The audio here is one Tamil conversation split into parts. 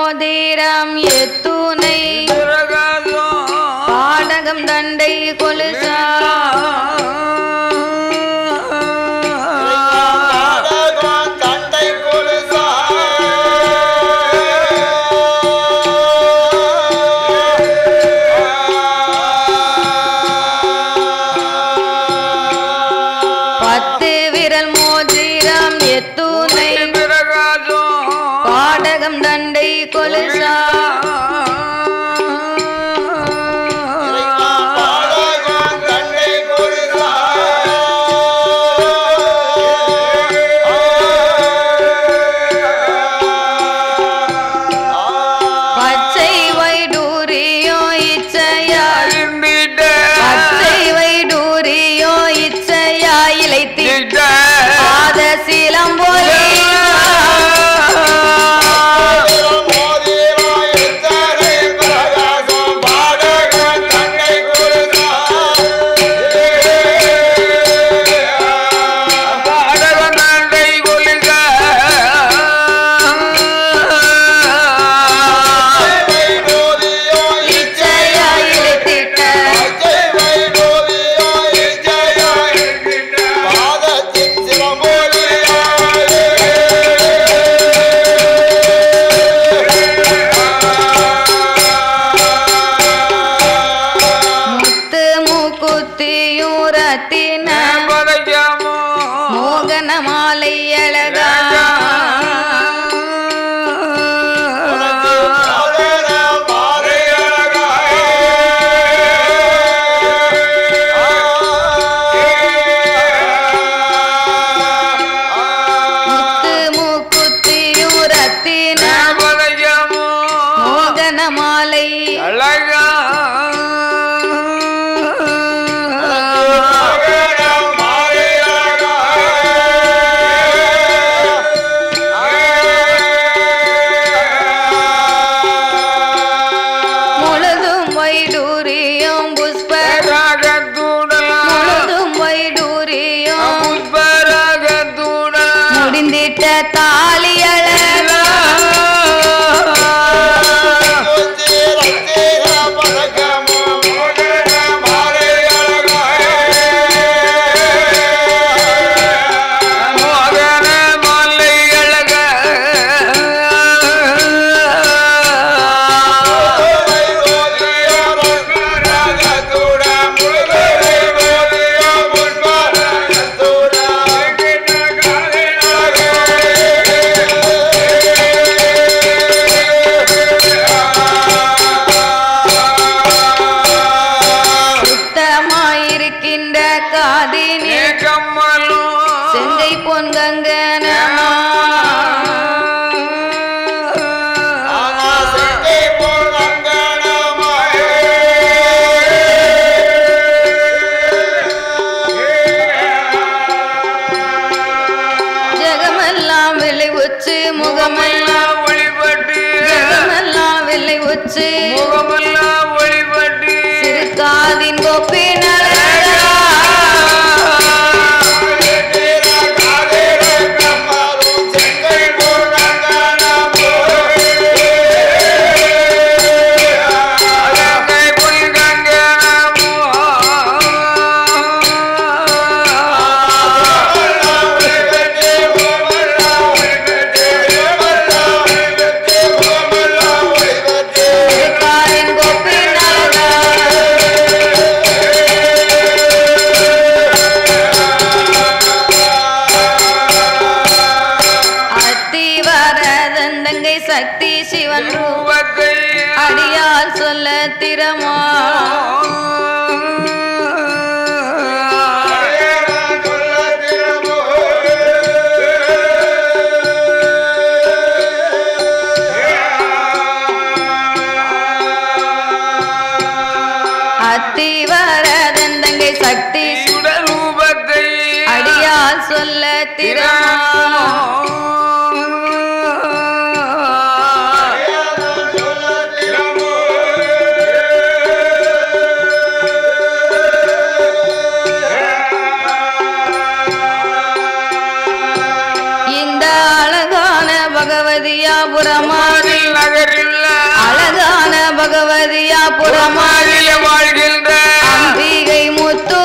மோதிரம் எத்துணை பாடகம் தண்டை கொலுசா பாடகம் தண்டை கொலுசா பச்சை வைடூரியோ இச்சையா பச்சை வைடூரியோ இச்சையா இளைத்திட்ட பாத சிலம்போலி மோகன மாலை அழகா முத்து மூக்குத்தியும் ரத்தின மோகன மாலை அழகா முடிந்திட்ட தாலியழ காதினே கம்மலும் செங்கை பொன்கங்கனமா ஜெகமெல்லாம் வெள்ளை உச்சு முகமெல்லாம் ஒளிபட்டு ஜெகமெல்லாம் வெள்ளை உச்சு முகமெல்லாம் ஒளிபட்டு சிறு காதின் கொப்பினழ சக்தி சிவன் ரூபத்தை அடியால் சொல்ல திறமா அத்திவரதந்தங்கை சக்தி சுடர் ரூபத்தை அடியால் சொல்ல திறமா பகவதியா புரமாதி நகரில் புறமாறிய வாழ்கின்ற அம்பிகை முத்து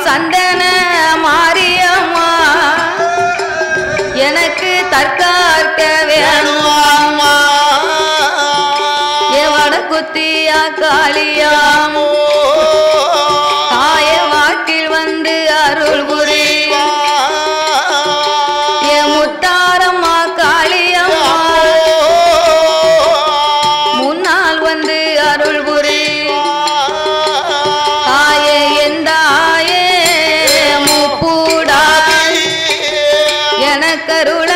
சந்தன மாரியம்மா எனக்கு தற்காக்க வேணுமா எவட குத்தியா காளியாமோ தாய வாக்கில் வந்து அருள் புரிவா எ முத்தாரம்மா காளியம்மா முன்னால் வந்து அருள் புரிவா தாயே எந்தாயே முப்பூடா எனக்கருள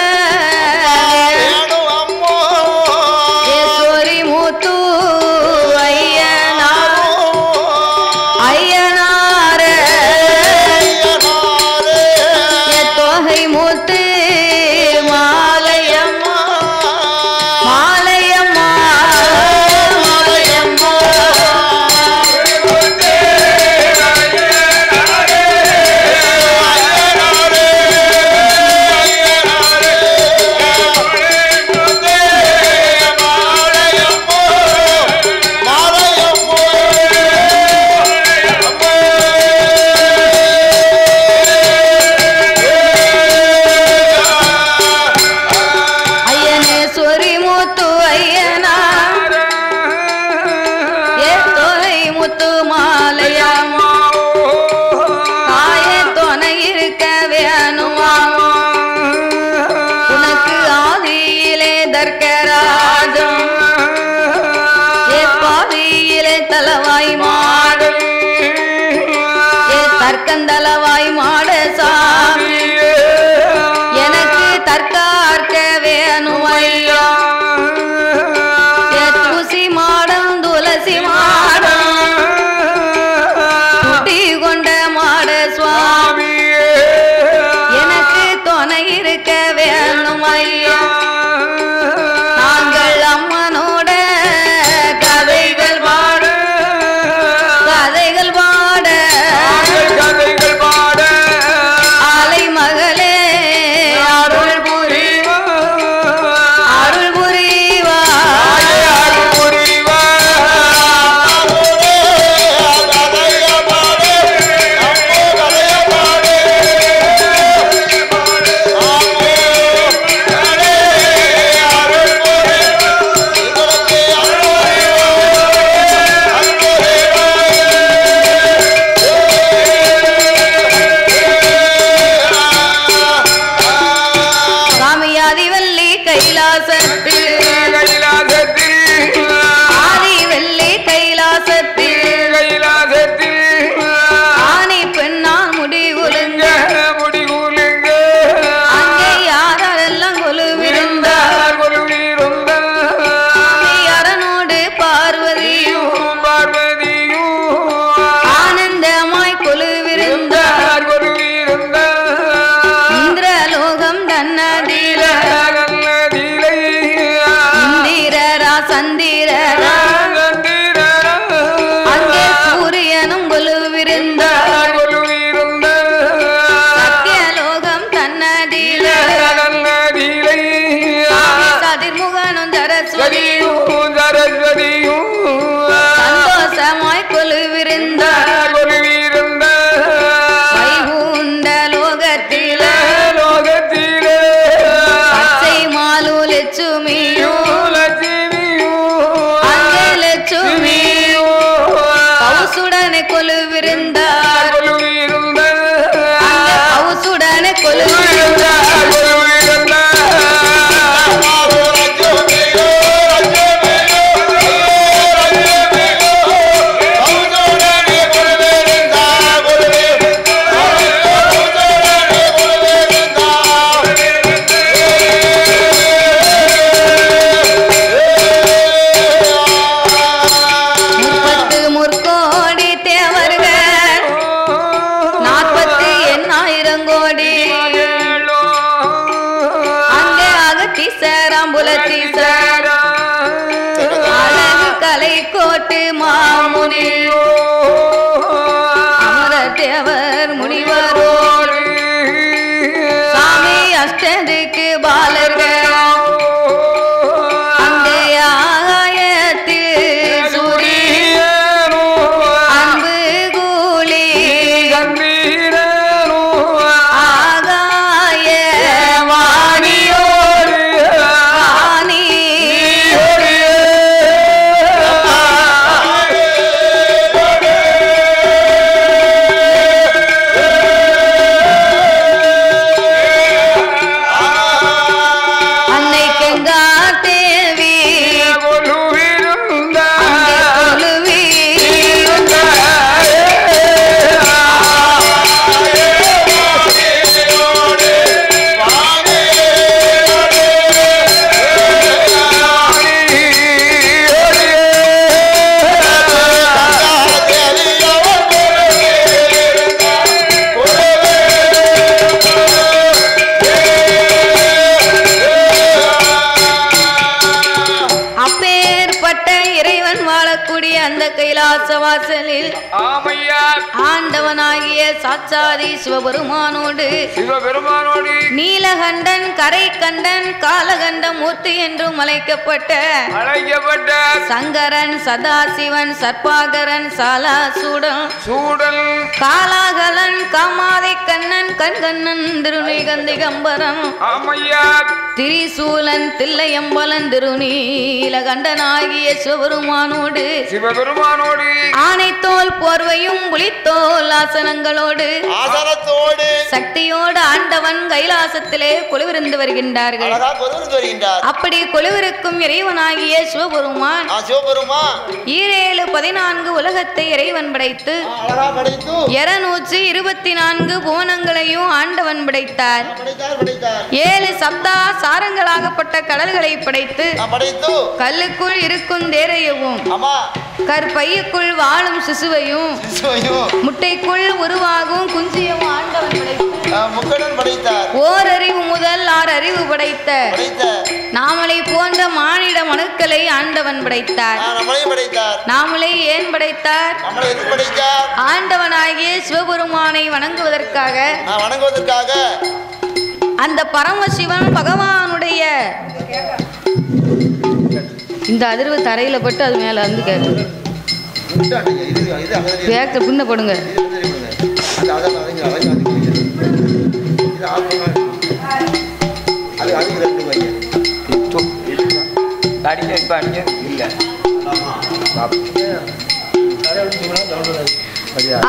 கைலாசத்தில் ஆதி வெள்ளி கைலாசத்தில் ஆணி பெண்ணால் முடிவுலுங்க அங்கே யாரெல்லாம் கொலுவிருந்தார் அரனோடு பார்வதியும் ஆனந்தமாய் கொலுவிருந்தார் இந்திரலோகம் தன்னதில இந்திரரா சந்திரரா அங்கே சூரியனும் கொலுவிருந்தார் சத்தியலோகம் தன்னதில சதிர்முகனும் சரஸ்வதியும் சந்தோஷமாய் கொலுவிருந்தார் வைகுண்ட லோகத்தில பச்சை மாலு லட்சுமியும் அங்கே லட்சுமியும் கவுசுடனே கொலுவிருந்தார் அங்கே கவுசுடனே கொலுவிருந்தார் முப்பத்து முற்கோடி தேவர்கள் 48,000 கோடி அங்கே அகத்தீசர் அம்புலத்தீசர் அழகு கலை கோட்டு மாமுனி அமர தேவர் முனிவரோடு சாமி அஷ்டதிக்கு பாலர்கள் அங்கே ஆகாயத்தில் சூரியன் அன்பு கூலி ஆகாய வாணியோடு வாணி அன்னை கங்கா தேவி அங்கே கொலுவி அப்பேற்பட்ட இறைவன் வாழக்கூடிய அந்த கைலாச வாசலில் ஆண்டவனாகிய சாட்சாதி சிவபெருமானோடு நீலகண்டன் கரைக்கண்டன் காலகண்ட மூர்த்தி என்றும் அழைக்கப்பட்ட சங்கரன் சதாசிவன் சர்பாகரன் சாலாசூடன் காலாகலன் காமாதை கண்ணன் கண்கண்ணன் திருநீகந்திகம்பரம் திரிசூலன் தில்லையம்பலன் திருநீலகண்டனாகிய சிவபெருமானோடு ஆனைத்தோல் போர்வையும் புலித்தோல் ஆசனங்களோடு சக்தியோடு ஆண்டவன் கைலாசத்திலே கொலுவிருந்து வருகின்றார்கள். அப்படி கொலுவிருக்கும் இறைவனாகிய சிவபெருமான் 714 உலகத்தை இறைவன் படைத்து 224 புவனங்களையும் ஆண்டவன் படைத்தார். 7 சப்தா சாரங்களாகப்பட்ட கடல்களை படைத்து கல்லுக்குள் இருக்கும் தேரையவும் கற்பையுக்குள் வாழும் சிசுவையும் முட்டைக்குள் உருவாகும் குஞ்சியும் ஆண்டவன் படைத்தார். ஓரறிவு முதல் 6 அறிவு படைத்த நாமளை போன்ற மானிட மனுக்களை ஆண்டவன் படைத்தார். நாமளை ஏன் படைத்தார்? ஆண்டவனாகிய சிவபெருமானை வணங்குவதற்காக அந்த பரமசிவன் பகவானுடைய இந்த அதிர்வு தரையில பட்டு அது மேல வந்து கேட்குது. கேட்க பின்ன போடுங்க.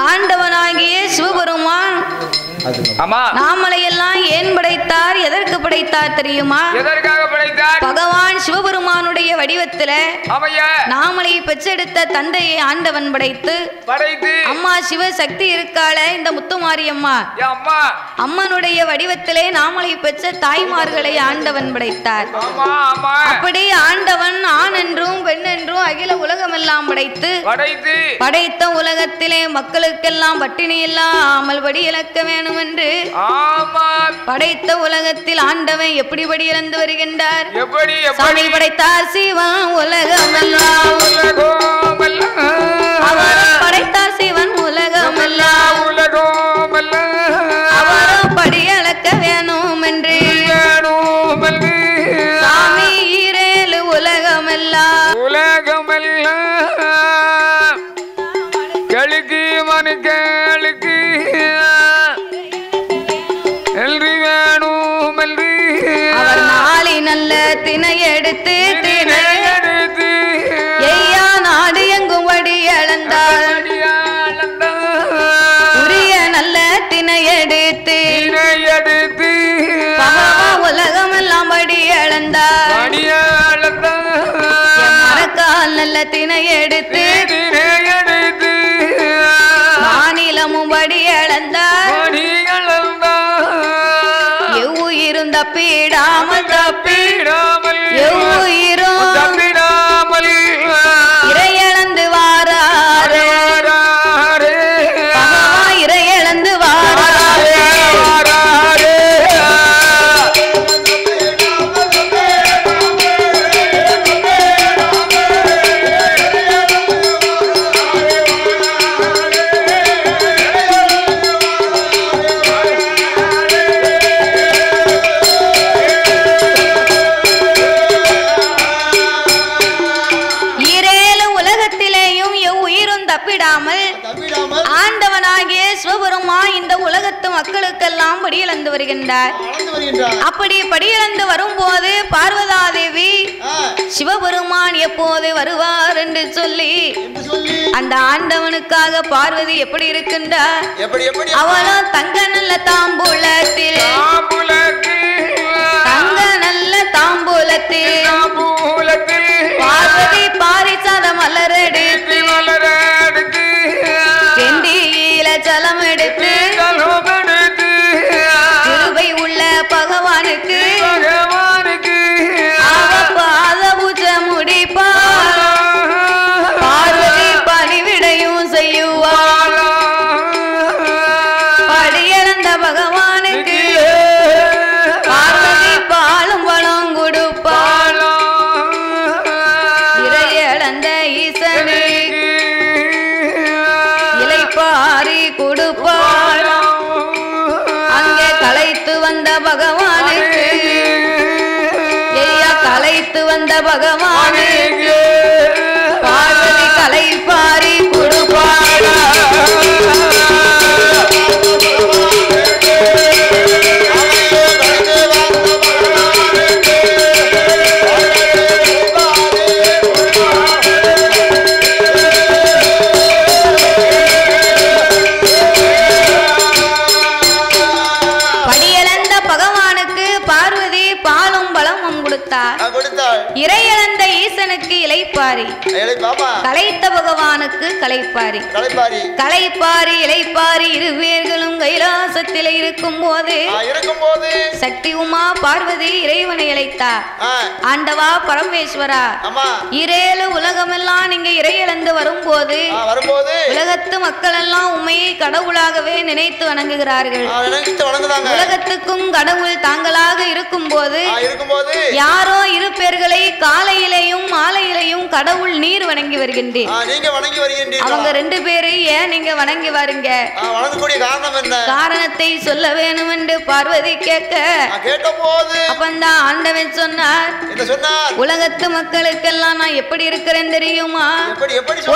ஆண்டவனாகிய சிவபெருமான் நாமளையெல்லாம் ஏன் படைத்தார், எதற்கு படைத்தார் தெரியுமா? எதற்காக படைத்தார்? பகவான் சிவபெருமானுடைய வடிவத்தில நாமளை பெற்றெடுத்த தந்தையை ஆண்டவன் படைத்து அம்மா சிவசக்தி இருக்காள இந்த முத்துமாரியம்மா அம்மனுடைய வடிவத்திலே நாமளை பெற்ற தாய்மார்களை ஆண்டவன் படைத்தார். அப்படி ஆண்டவன் ஆண் என்றும் பெண் என்றும் அகில உலகமெல்லாம் படைத்த உலகத்திலே மக்களுக்கெல்லாம் பட்டினி இல்லாமல் படி இழக்க வேணும் என்று படைத்த உலகத்தில் ஆண்டவன் எப்படி படி இழந்து வருகின்றார்? சாமி படைத்தார் சிவன் உலகமெல்லாம் அவரும் படைத்தார் சிவன் உலகமெல்லாம் அவரும் படி இழக்க வேணும் என்று சாமி ஈரேழு உலகமெல்லாம் கழுக்கு மனுக்களுக்கு அவர் நாளை நல்ல தினை எடுத்து ஐயா நாடு எங்கும் வடி அளந்தார் உரிய நல்ல தினை எடுத்து உலகமெல்லாம் படி அளந்தார் மரக்கால் நல்ல தினை எடுத்து மாநிலமும் படி அளந்தார் எவ்வுயிரும் தப்பிடாமல் எவ்வுயிரும் இறையளந்து வாராரே இறையளந்து வாராரே ஆண்டவனாகிய சிவபெருமான் இந்த உலகத்து மக்களுக்கெல்லாம் படியிழந்து வருகின்றார். அப்படி படியிழந்து வரும்போது பார்வதாதேவி சிவபெருமான் எப்போது வருவார் என்று சொல்லி அந்த ஆண்டவனுக்காக பார்வதி எப்படி இருக்கின்றார்? அவளும் தங்க நல்ல தாம்பூலத்தில் தங்க நல்ல தாம்பூலத்தில் பார்வதி பாரிசாத மலரெடுத்து கெண்டியில ஜலம் எடுத்து கிருபை உள்ள பகவானுக்கு பாத பூஜை முடிப்பார். பார்வதி பணிவிடையும் செய்யுவார். படியிழந்த பகவானுக்கு பார்வதி பாலும் பழம் கொடுப்பார். இறையிழந்த ஈசனுக்கு இலைப்பாரி கொடுப்பார். அங்கே களைத்து வந்த பகவானுக்கு களைத்து வந்த பகவானுக்கு பார்வதி கலைப்பாரி கொடுப்பார். இறையிழந்த ஈசனுக்கு இலைப்பாரி கலைத்த பகவானுக்கு கலைப்பாரி இலைப்பாரி இருவேர்களும் கைலாசத்தில் இருக்கும் போது சக்தி உமா பார்வதி இறைவனை இழைத்தார். ஆண்டவா பரமேஸ்வரா இரேழு உலகமெல்லாம் நீங்க இறையிழந்து வரும்போது உலகத்து மக்கள் எல்லாம் உண்மையை கடவுளாகவே நினைத்து வணங்குகிறார்கள். உலகத்துக்கும் கடவுள் தாங்களாக இருக்கும் போது யாரோ இரு பேர்களை காலையிலையும் மாலையிலையும் கடவுள் நீர் வணங்கி வருகின்றேன். அவங்க ரெண்டு பேரு ஏன் நீங்க வணங்கி வாருங்க, காரணத்தை சொல்ல வேணும் என்று பார்வதி கேட்க அப்பந்தான் ஆண்டவன் சொன்னார், உலகத்து மக்களுக்கெல்லாம் நான் எப்படி இருக்கிறேன் தெரியுமா?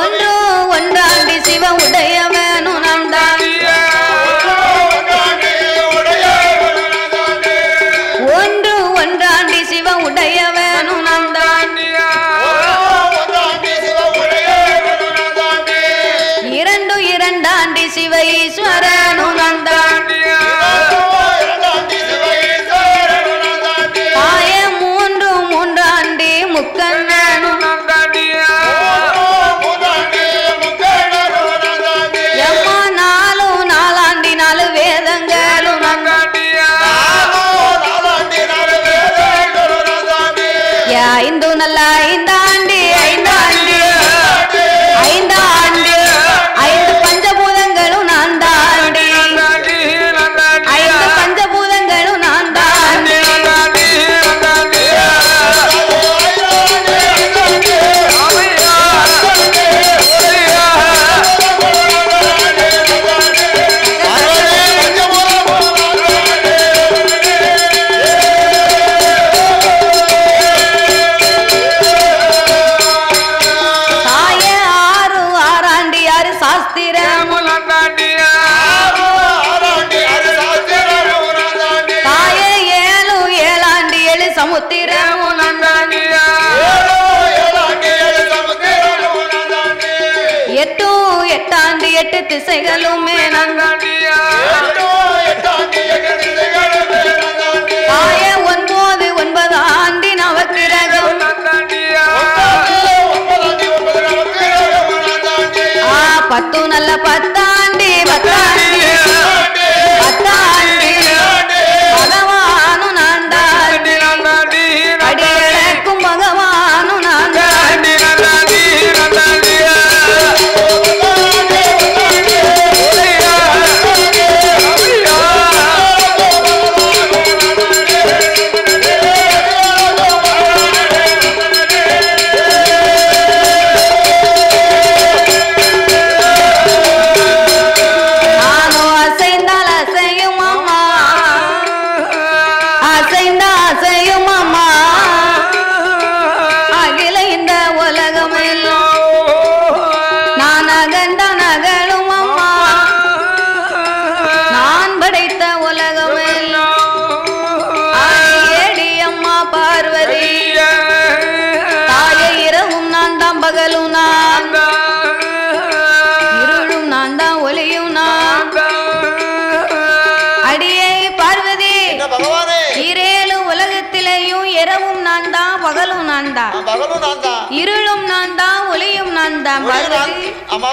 ஒன்று ஒன்றாண்டி சிவ உடையவனும் நான் தான், ஒன்று ஒன்றாண்டி சிவ உடையவனும் நான் தான், இரண்டு இரண்டாண்டி சிவ ஈஸ்வரனும் நான் தான், மூன்று ஐந்து நல்ல ஐந்தாண்டு ஐந்தாண்டு ஐந்தாண்டு ஐந்து பஞ்சபூதங்களும் நான் தாண்டி ஐந்து பஞ்சபூதங்களும் நான் தாண்டி எட்டு திசைகளுமே ஆய 9 ஆண்டி நவக்கிரகம் 10 நல்ல 10 ஆண்டி 10 ஆண்டி 10 ஆண்டி பகவானு நான் தாண்டி அடியளக்கும் பகவானு நான் தாண்டி இருளும் நான் தான் ஒளியும் நான் தான்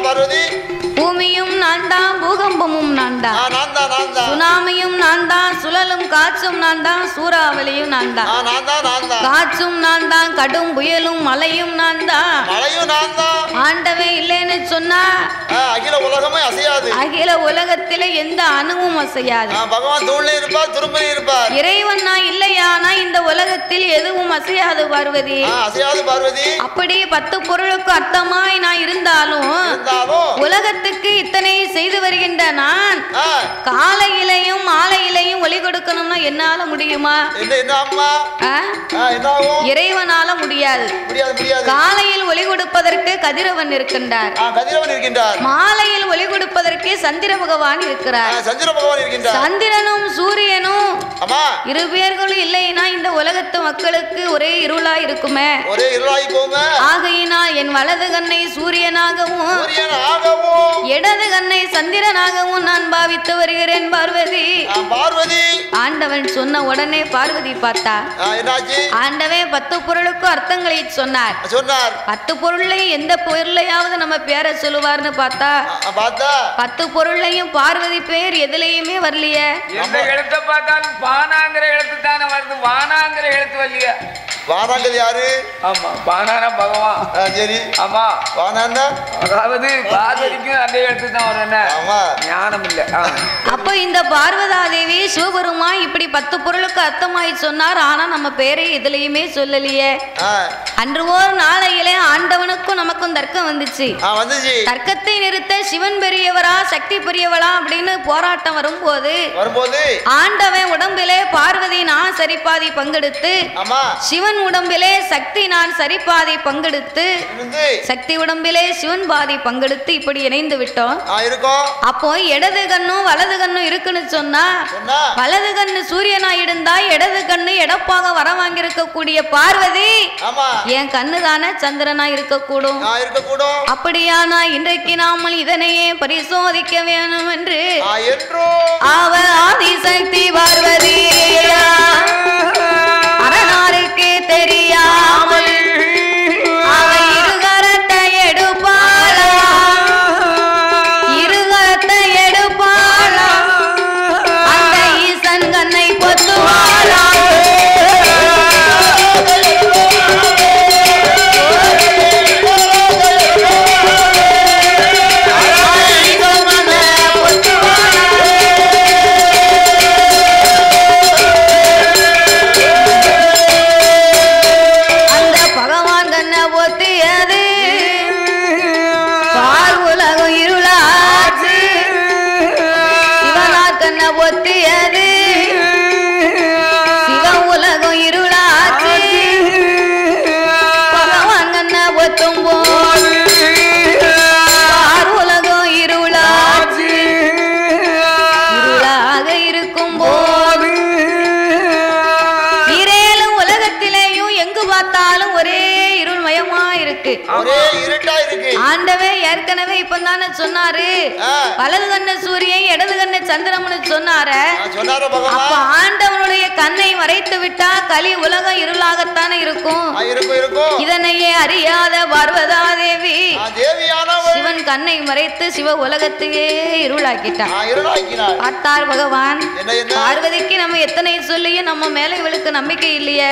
பார்வதி பூமியும் நான் தான் பூகம்பமும் நான் தான் சுனாமியும் நான் தான் சுழலும் காற்றும் நான் தான் சூறாவளியும் நான் தான் காற்றும் நான் தான் கடும் புயலும் மழையும் நான் தான் ஆண்டவே இல்லைன்னு சொன்னா அகில உலகமே அசையாது அகில உலகத்திலே எந்த அணுவும் அசையாது பகவான் தூண்ல இருப்பார் திரும்பி இருப்பார் இறைவன் நான் இல்லையானா இந்த உலகத்தில் எதுவும் அசையாது பார்வதி அப்படி 10 பொருளுக்கு அர்த்தமாய் நான் இருந்தாலும் உலகத்துக்கு இத்தனை செய்து வருகின்ற நான் காலையிலையும் மாலையிலையும் ஒளி கொடுக்கணும்னா என்னால முடியுமா? இறைவனால முடியாது. காலையில் ஒளி கொடுப்பதற்கு கதிரவன் இருக்கின்றார், மாலையில் ஒளி கொடுப்பதற்கு சந்திர பகவான் இருக்கிறார். சந்திரனும் சூரியனும் இரு பேர்களும் இல்லைன்னா இந்த உலகத்து மக்களுக்கு ஒரே இருளா இருக்குமே. ஆகையினால் என் வலது கண்ணை சூரியனாகவும் இடது கண்ணை சந்திரனாகவும் நான் பாவித்து வருகிறேன் பார்வதி. ஆண்டவன் சொன்ன உடனே பார்வதி பார்த்தா ஆண்டவே 10 பொருளுக்கும் அர்த்தங்களை சொன்னார். 10 பொருளை எந்த பொருளையாவது நம்ம பேரை சொல்லுவார்னு பார்த்தா 10 பொருளையும் பார்வதி பேர் எதுலையுமே வரலையே. எந்த எழுத்த பார்த்தாலும் பானாங்கிற எழுத்து தானே வருது, வானாங்கிற எழுத்து வரலையே. வானாங்கிறது யாரு? ஆமா, வானானா பகவான். சரி, ஆமா, வானான்னா அதாவது பார்வதிக்கும் அதே எழுத்து தான் வரும். என்ன ஞானம் இல்ல. அப்ப இந்த பார்வதா தேவி சிவபெருமா இப்படி 10 பொருளுக்கு அர்த்தமாய் சொன்னார். ஆனா நம்ம பேரை எதுலையுமே சொல்லலையே. அன்று ஒரு நாளையிலே ஆண்டவனுக்கும் நமக்கும் தர்க்கம் வந்துச்சு. தர்க்கத்தை நிறுத்த சிவன் பெரியவரா சக்தி பெரியவளா அப்படின்னு போராட்டம் வரும்போது ஆண்டவன் உடம்பிலே பார்வதி நான் சரிபாதி பங்கெடுத்து, சிவன் உடம்பிலே சக்தி நான் சரிபாதி பங்கெடுத்து, சக்தி உடம்பிலே சிவன் பாதி பங்கெடுத்து இப்படி இணைந்து விட்டோம். அப்போ இடது கண்ணும் வலது கண்ணும் இருக்குன்னு சொன்னா வலது கண்ணு சூரியனா இருந்தா இடது கண்ணு எடப்பாக வர வாங்கியிருக்க கூடிய பார்வதி என் கண்ணு தானே சந்திரனா இருக்கக்கூடும். அப்படியானா இன்றைக்கு நாமல் இதனையே பரிசோதிக்க வேணும் என்று அவள் ஆதிசக்தி பார்வதி அரணாருக்கு தெரியாமல் அவள் இருகரத்தை எடுப்பாளா, இருகரத்தை எடுப்பாளா, அந்த ஈசன் கண்ணை பொத்துவாளா. பார்த்தாலும் ஒரே இருள்மயமா இருக்கு, ஒரே இருட்டா இருக்கு. ஆண்டவே ஏற்கனவே இப்பதானே சொன்னாரு வலது கண்ண சூரியன் இடது கண்ண சந்திரம்னு சொன்னாரு. அப்ப ஆண்டவனுடைய கண்ணை மறைத்து விட்டா கலி உலகம் இருளாகத்தானே இருக்கும். இதனையே அறியாத பார்வதா தேவி சிவன் கண்ணை மறைத்து சிவ உலகத்தையே இருளாக்கிட்டான். பார்த்தார் பகவான், பார்வதிக்கு நம்ம எத்தனை சொல்லியும் நம்ம மேல இவளுக்கு நம்பிக்கை இல்லையே.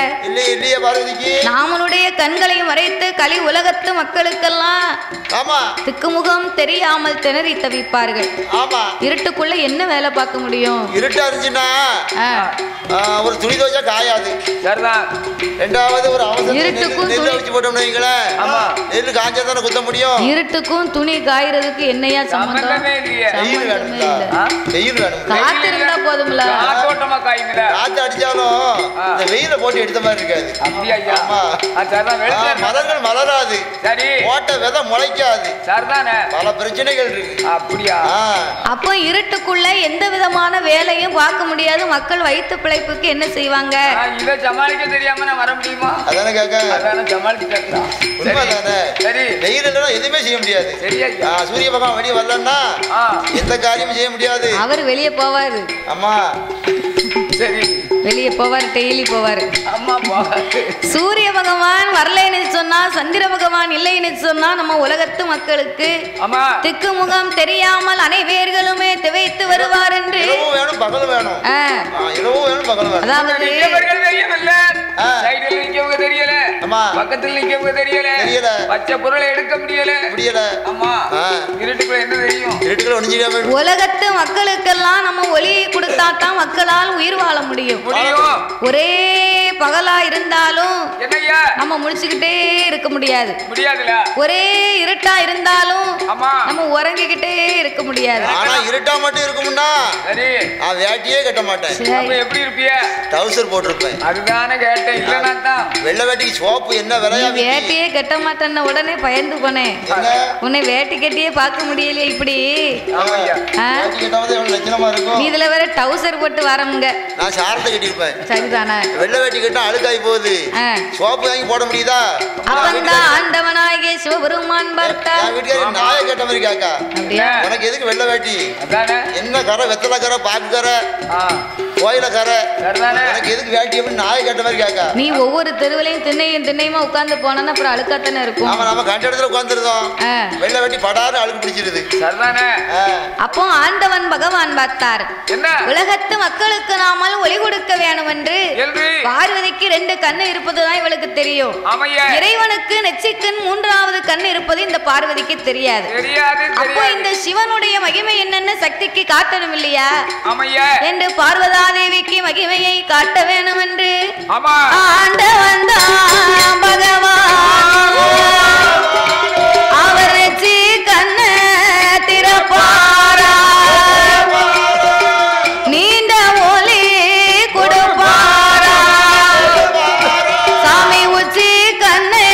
நாமனுடைய கண்களை மறைத்து கலி உலகத்து மக்களுக்கெல்லாம் திக்குமுகம் தெரியாமல் திணறி தவிப்பார்கள். இருட்டுக்குள்ள என்ன வேலை பார்க்க முடியும்? இருட்டா இருந்துச்சுன்னா ஒரு துணி துவைச்சா காயாது. ரெண்டாவது ஒரு இருட்டுக்கும் நெல் காஞ்சா தானே குத்த முடியும். இருட்டுக்கும் துணி காயறதுக்கு என்னையா சம்பந்தம்? காத்து இருந்தா போதும்ல. காத்து அடிச்சாலும் இந்த வெயில போட்டு எடுத்த மாதிரி இருக்காது. மரங்கள் மலராது, போட்ட விதை முளைக்காது, பல பிரச்சனைகள் இருக்கு. அப்படியா? அப்போ இருட்டுக்குள்ள எந்த விதமான வேலையும் பார்க்க முடியாது. மக்கள் வயிற்று பிழைப்புக்கு என்ன செய்வாங்க? இதை சமாளிக்க தெரியாம நான் வர முடியுமா? அதானே கேட்க சமாளிச்சுட்டேன். உண்மைதானே? வெயில் இல்லைன்னா எதுவுமே செய்ய முடியாது. சூரிய பகவான் வெளியே வரலன்னா எந்த காரியமும் செய்ய முடியாது. அவர் வெளியே போவாரு. அம்மா சரி, வெளியே போவார், டெய்லி போவாரு. அம்மா போவாரு. சூரிய பகவான் வரலைன்னு சொன்னா, சந்திர பகவான் இல்லைன்னு சொன்னா நம்ம உலகத்து மக்களுக்கு திக்கு முகம் தெரியாமல் அனைவர்களுமே திவைத்து வருவார் என்று. வேணும் பகல் வேணும், இரவும் வேணும் பகல் வேணும். அதாவது தெரியல, பக்கத்தில் நிக்கவங்க தெரியல, பச்சை பொருளை எடுக்க முடியல. அம்மா இருட்டுக்குள்ள என்ன தெரியும்? இருட்டுக்குள்ள உலகத்து மக்களுக்கெல்லாம் நம்ம ஒளி கொடுத்தா தான் மக்களால் உயிர் வாழ முடியும். ஒரே பகலா இருந்தாலும் நம்ம முடிச்சுக்கிட்டே இருக்க முடியாது. ஒரே இருட்டா இருந்தாலும் நம்ம உறங்கிக்கிட்டே இருக்க முடியாது. ஆனா இருட்டா மட்டும் இருக்கும்னா வேட்டியே கட்ட மாட்டேன். எப்படி இருப்பிய? டவுசர் போட்டிருப்பேன். அதுதானே கேட்டேன். இல்லைன்னா தான் வெள்ளை வேட்டிக்கு சோப்பு என்ன விலையா? வேட்டியே கட்ட மாட்டேன்னு உடனே பயந்து போனேன். உன்னை வேட்டி கட்டியே பார்க்க முடியலையே. இப்படி இதுல வேற டவுசர் போட்டு வரமுங்க. நான் சாரத்தை கட்டிருப்பேன். சரிதானே? வெள்ளை வேட்டி கட்டா அழுக்காய் போகுது, சோப்பு வாங்கி போட முடியுதா? அவன்தான் ஆண்டவனாகிய சிவபெருமான் பார்த்தா. என் வீட்டுக்காரி நாயை கேட்ட மாதிரி காக்கா, உனக்கு எதுக்கு வெள்ளை வேட்டி? என்ன கரை? வெத்தலை கரை, பாக்கு கரை, கோயில கரை, உனக்கு எதுக்கு வேட்டி அப்படின்னு நாயை கேட்ட மாதிரி காக்கா. நீ ஒவ்வொரு தெருவிலையும் திண்ணையுமா உட்கார்ந்து போனா அப்புறம் அழுக்காத்தானே இருக்கும். ஆமா, நம்ம கண்ட இடத்துல உட்கார்ந்துருந்தோம், வெள்ளை வேட்டி படாரு அழுக்கு பிடிச்சிருது. அப்போ ஆண்டவன் பகவான் பார்த்தார், உலகத்து மக்களுக்கு நாமல் ஒளி கொடுக்க வேணும் என்று. பார்வதிக்கு 2 கண்ணு இருப்பதுதான் இவளுக்கு தெரியும். இறைவனுக்கு நெற்றிக்கண் 3வது கண் இருப்பது இந்த பார்வதிக்கு தெரியாது. அப்போ இந்த சிவனுடைய மகிமை என்னன்னு சக்திக்கு காட்டணும் இல்லையா என்று பார்வதா தேவிக்கு மகிமையை காட்ட வேணும் என்று ஆண்டவன் தான் பகவான் அவர் நெற்றி கண்ணு திறப்பாரா, நீண்ட ஒளி கொடுப்பாரா, சாமி உச்சி கண்ணு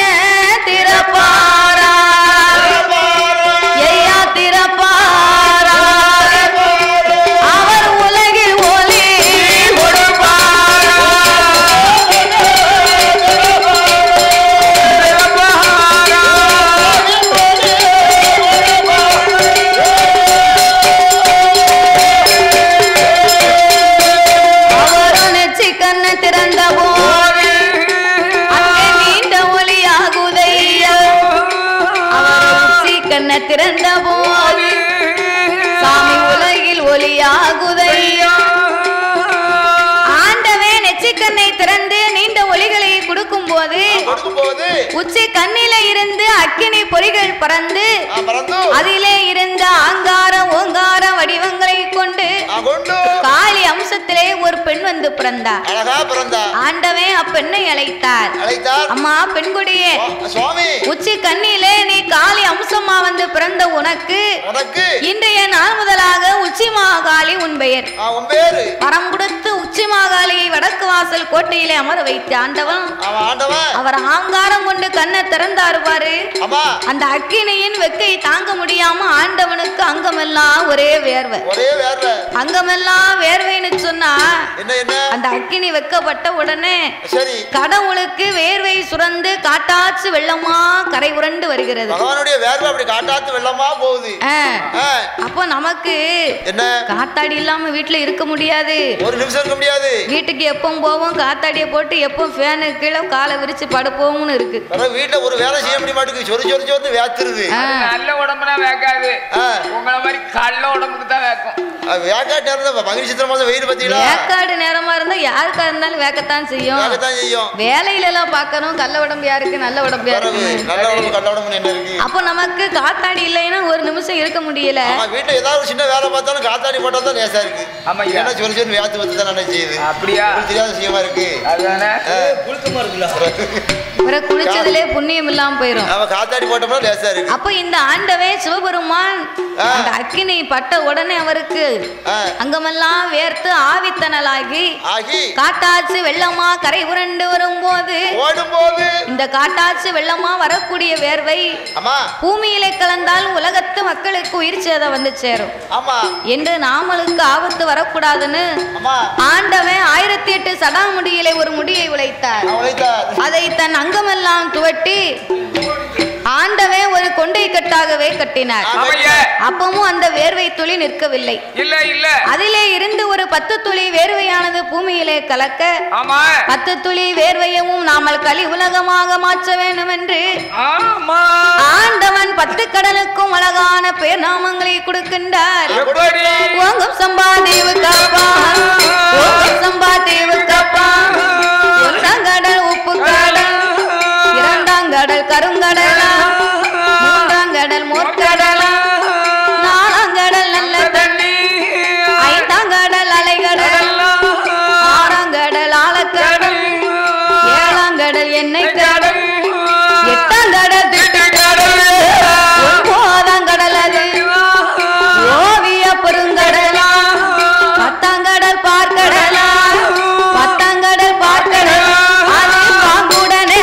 திறப்பாரா, ஐயா திறப்பாரா, அவர் உலகில் ஒளி கொடுப்பாரா. திறந்த போது அங்கே நீண்ட ஒளியாகுதையா, கண்ண திறந்த போது சாமி உலகில் ஒளியாகுதையா. ஆண்டவே நெற்றிக்கண்ணை திறந்து நீண்ட ஒளிகளை கொடுக்கும் போது உச்சி கண்ணில இருந்து அக்கினி பொறிகள் பறந்து அதிலே இருந்த ஆங்கார ஓங்கார வடிவங்களை கொண்டு காளி அம்சத்திலே ஒரு பெண் வந்து பிறந்தார். ஆண்டவே அப்பெண்ணை அழைத்தார். அம்மா பெண்குடியே, உச்சி கண்ணிலே நீ காளி அம்சமா வந்து பிறந்த உனக்கு இன்றைய நாள் முதலாக உச்சி மாகாளி உன் பெயர். வரம் கொடுத்து உச்சி மாகாளியை வடக்கு வாசல் கோட்டையிலே அமர வைத்து ஆண்டவன் அவர் ஆங்காரம் கொண்டு கண்ணை திறந்தாரு பாரு. அந்த அக்கினியின் வெக்கை தாங்க முடியாம ஆண்டவனுக்கு அங்கமெல்லாம் ஒரே வேர்வை. அங்கமெல்லாம் வேர்வைன்னு சொன்னா என்ன என்ன அந்த அக்கினி வைக்கப்பட்ட உடனே சரி கடவுளுக்கு வேர்வை சுரந்து காட்டாச்சு வெள்ளமா கரை உரண்டு வருகிறது. பகவானுடைய வேர்வை அப்படி காட்டாச்சு வெள்ளமா போகுது. அப்போ நமக்கு என்ன காத்தாடி இல்லாம வீட்டுல இருக்க முடியாது, ஒரு நிமிஷம் இருக்க முடியாது. வீட்டுக்கு எப்பவும் போவோம் காத்தாடிய போட்டு எப்பவும் ஃபேனு கீழே காலை விரிச்சு படுப்போம்னு இருக்கு. வீட்டுல ஒரு வேலை செய்ய முடிய மாட்டேங்குது, சொறி சொறி சொறி வேத்துருது. நல்ல உடம்புனா வேக்காது, உங்களை மாதிரி கள்ள உடம்புக்கு தான் வேக்கும். வேக்காடு நேரம் மகிழ்ச்சி சித்திரமா வெயில் பத்தியா வேக்காடு நேரமா இருந்தா யாருக்கா இருந்தாலும் வேக்கத்தான் செய்யும். வேலையில எல்லாம் பாக்கணும் கள்ள உடம்பு யாருக்கு நல்ல உடம்பு யாருக்கு. நல்ல உடம்பு கள்ள உடம்பு என்ன இருக்கு. அப்போ நமக்கு காத்தாடி இல்லைன்னா ஒரு நிமிஷம் இருக்க முடியல. வீட்டுல ஏதாவது சின்ன வேலை பார்த்தாலும் காத்தாடி போட்டா தான் லேசா இருக்கு. ஆமா ஏன்னா சொறி சொறி வேத்து வந்து தான் செய்யுது. அப்படியா தெரியாத விஷயமா இருக்கு. அதுதானே புழுக்கமா இருக்குல்ல, குளிச்சதுலே புண்ணியம் இல்லாம போயிரும். அவ காத்தாடி போட்டோம்னா லேசா இருக்கு. அப்ப இந்த ஆண்டவே சிவபெருமான் அந்த அக்கினி பட்ட உடனே அவருக்கு அங்கமெல்லாம் வேர்த்து ஆவித்தனலாகி காட்டாச்சு வெள்ளமா கரை உரண்டு வரும்போது இந்த காட்டாச்சு வெள்ளமா வரக்கூடிய வேர்வை பூமியிலே கலந்தால் உலகத்து மக்களுக்கு உயிர் சேதம் வந்து சேரும் என்று நாமளுக்கு ஆபத்து வரக்கூடாதுன்னு ஆண்டவன் 1008 சடாமுடியிலே ஒரு முடியை உழைத்தார். அதை தன் அங்கமெல்லாம் துவட்டி ஆண்டவே ஒரு கொண்டை கட்டாகவே கட்டினார். அப்பவும் அந்த வேர்வை துளி நிற்கவில்லை. அதிலே இருந்து ஒரு 10 துளி வேர்வையானது பூமியிலே கலக்க 10 துளி வேர்வையவும் நாமல் கலி உலகமாக மாற்ற வேண்டும் என்று ஆண்டவன் 10 கடலுக்கும் அழகான பேர் நாமங்களை கொடுக்கின்றார். ஓங்கம் சம்பாதேவு காப்பா, ஓங்கம் சம்பாதேவு காப்பா, ஒன்றாம் கடல் உப்பு கடல், இரண்டாம் கடல் கருங்கடலா, மூன்றாம் கடல் மோர்கடலா, நாலாம் கடல் நல்ல தண்ணி, ஐந்தாம் கடல் அலைகடல், ஆறாம் கடல் ஆழக்கடல், ஏழாம் கடல் எண்ணெய் கடல், எட்டாம் கடல் திட்டு கடல், ஒன்பதாம் கடல் அது ஓவிய பெருங்கடலா, பத்தாம் கடல் பார்க்கடலா, பத்தாம் கடல் பார்க்கடலா, அது பாங்குடனே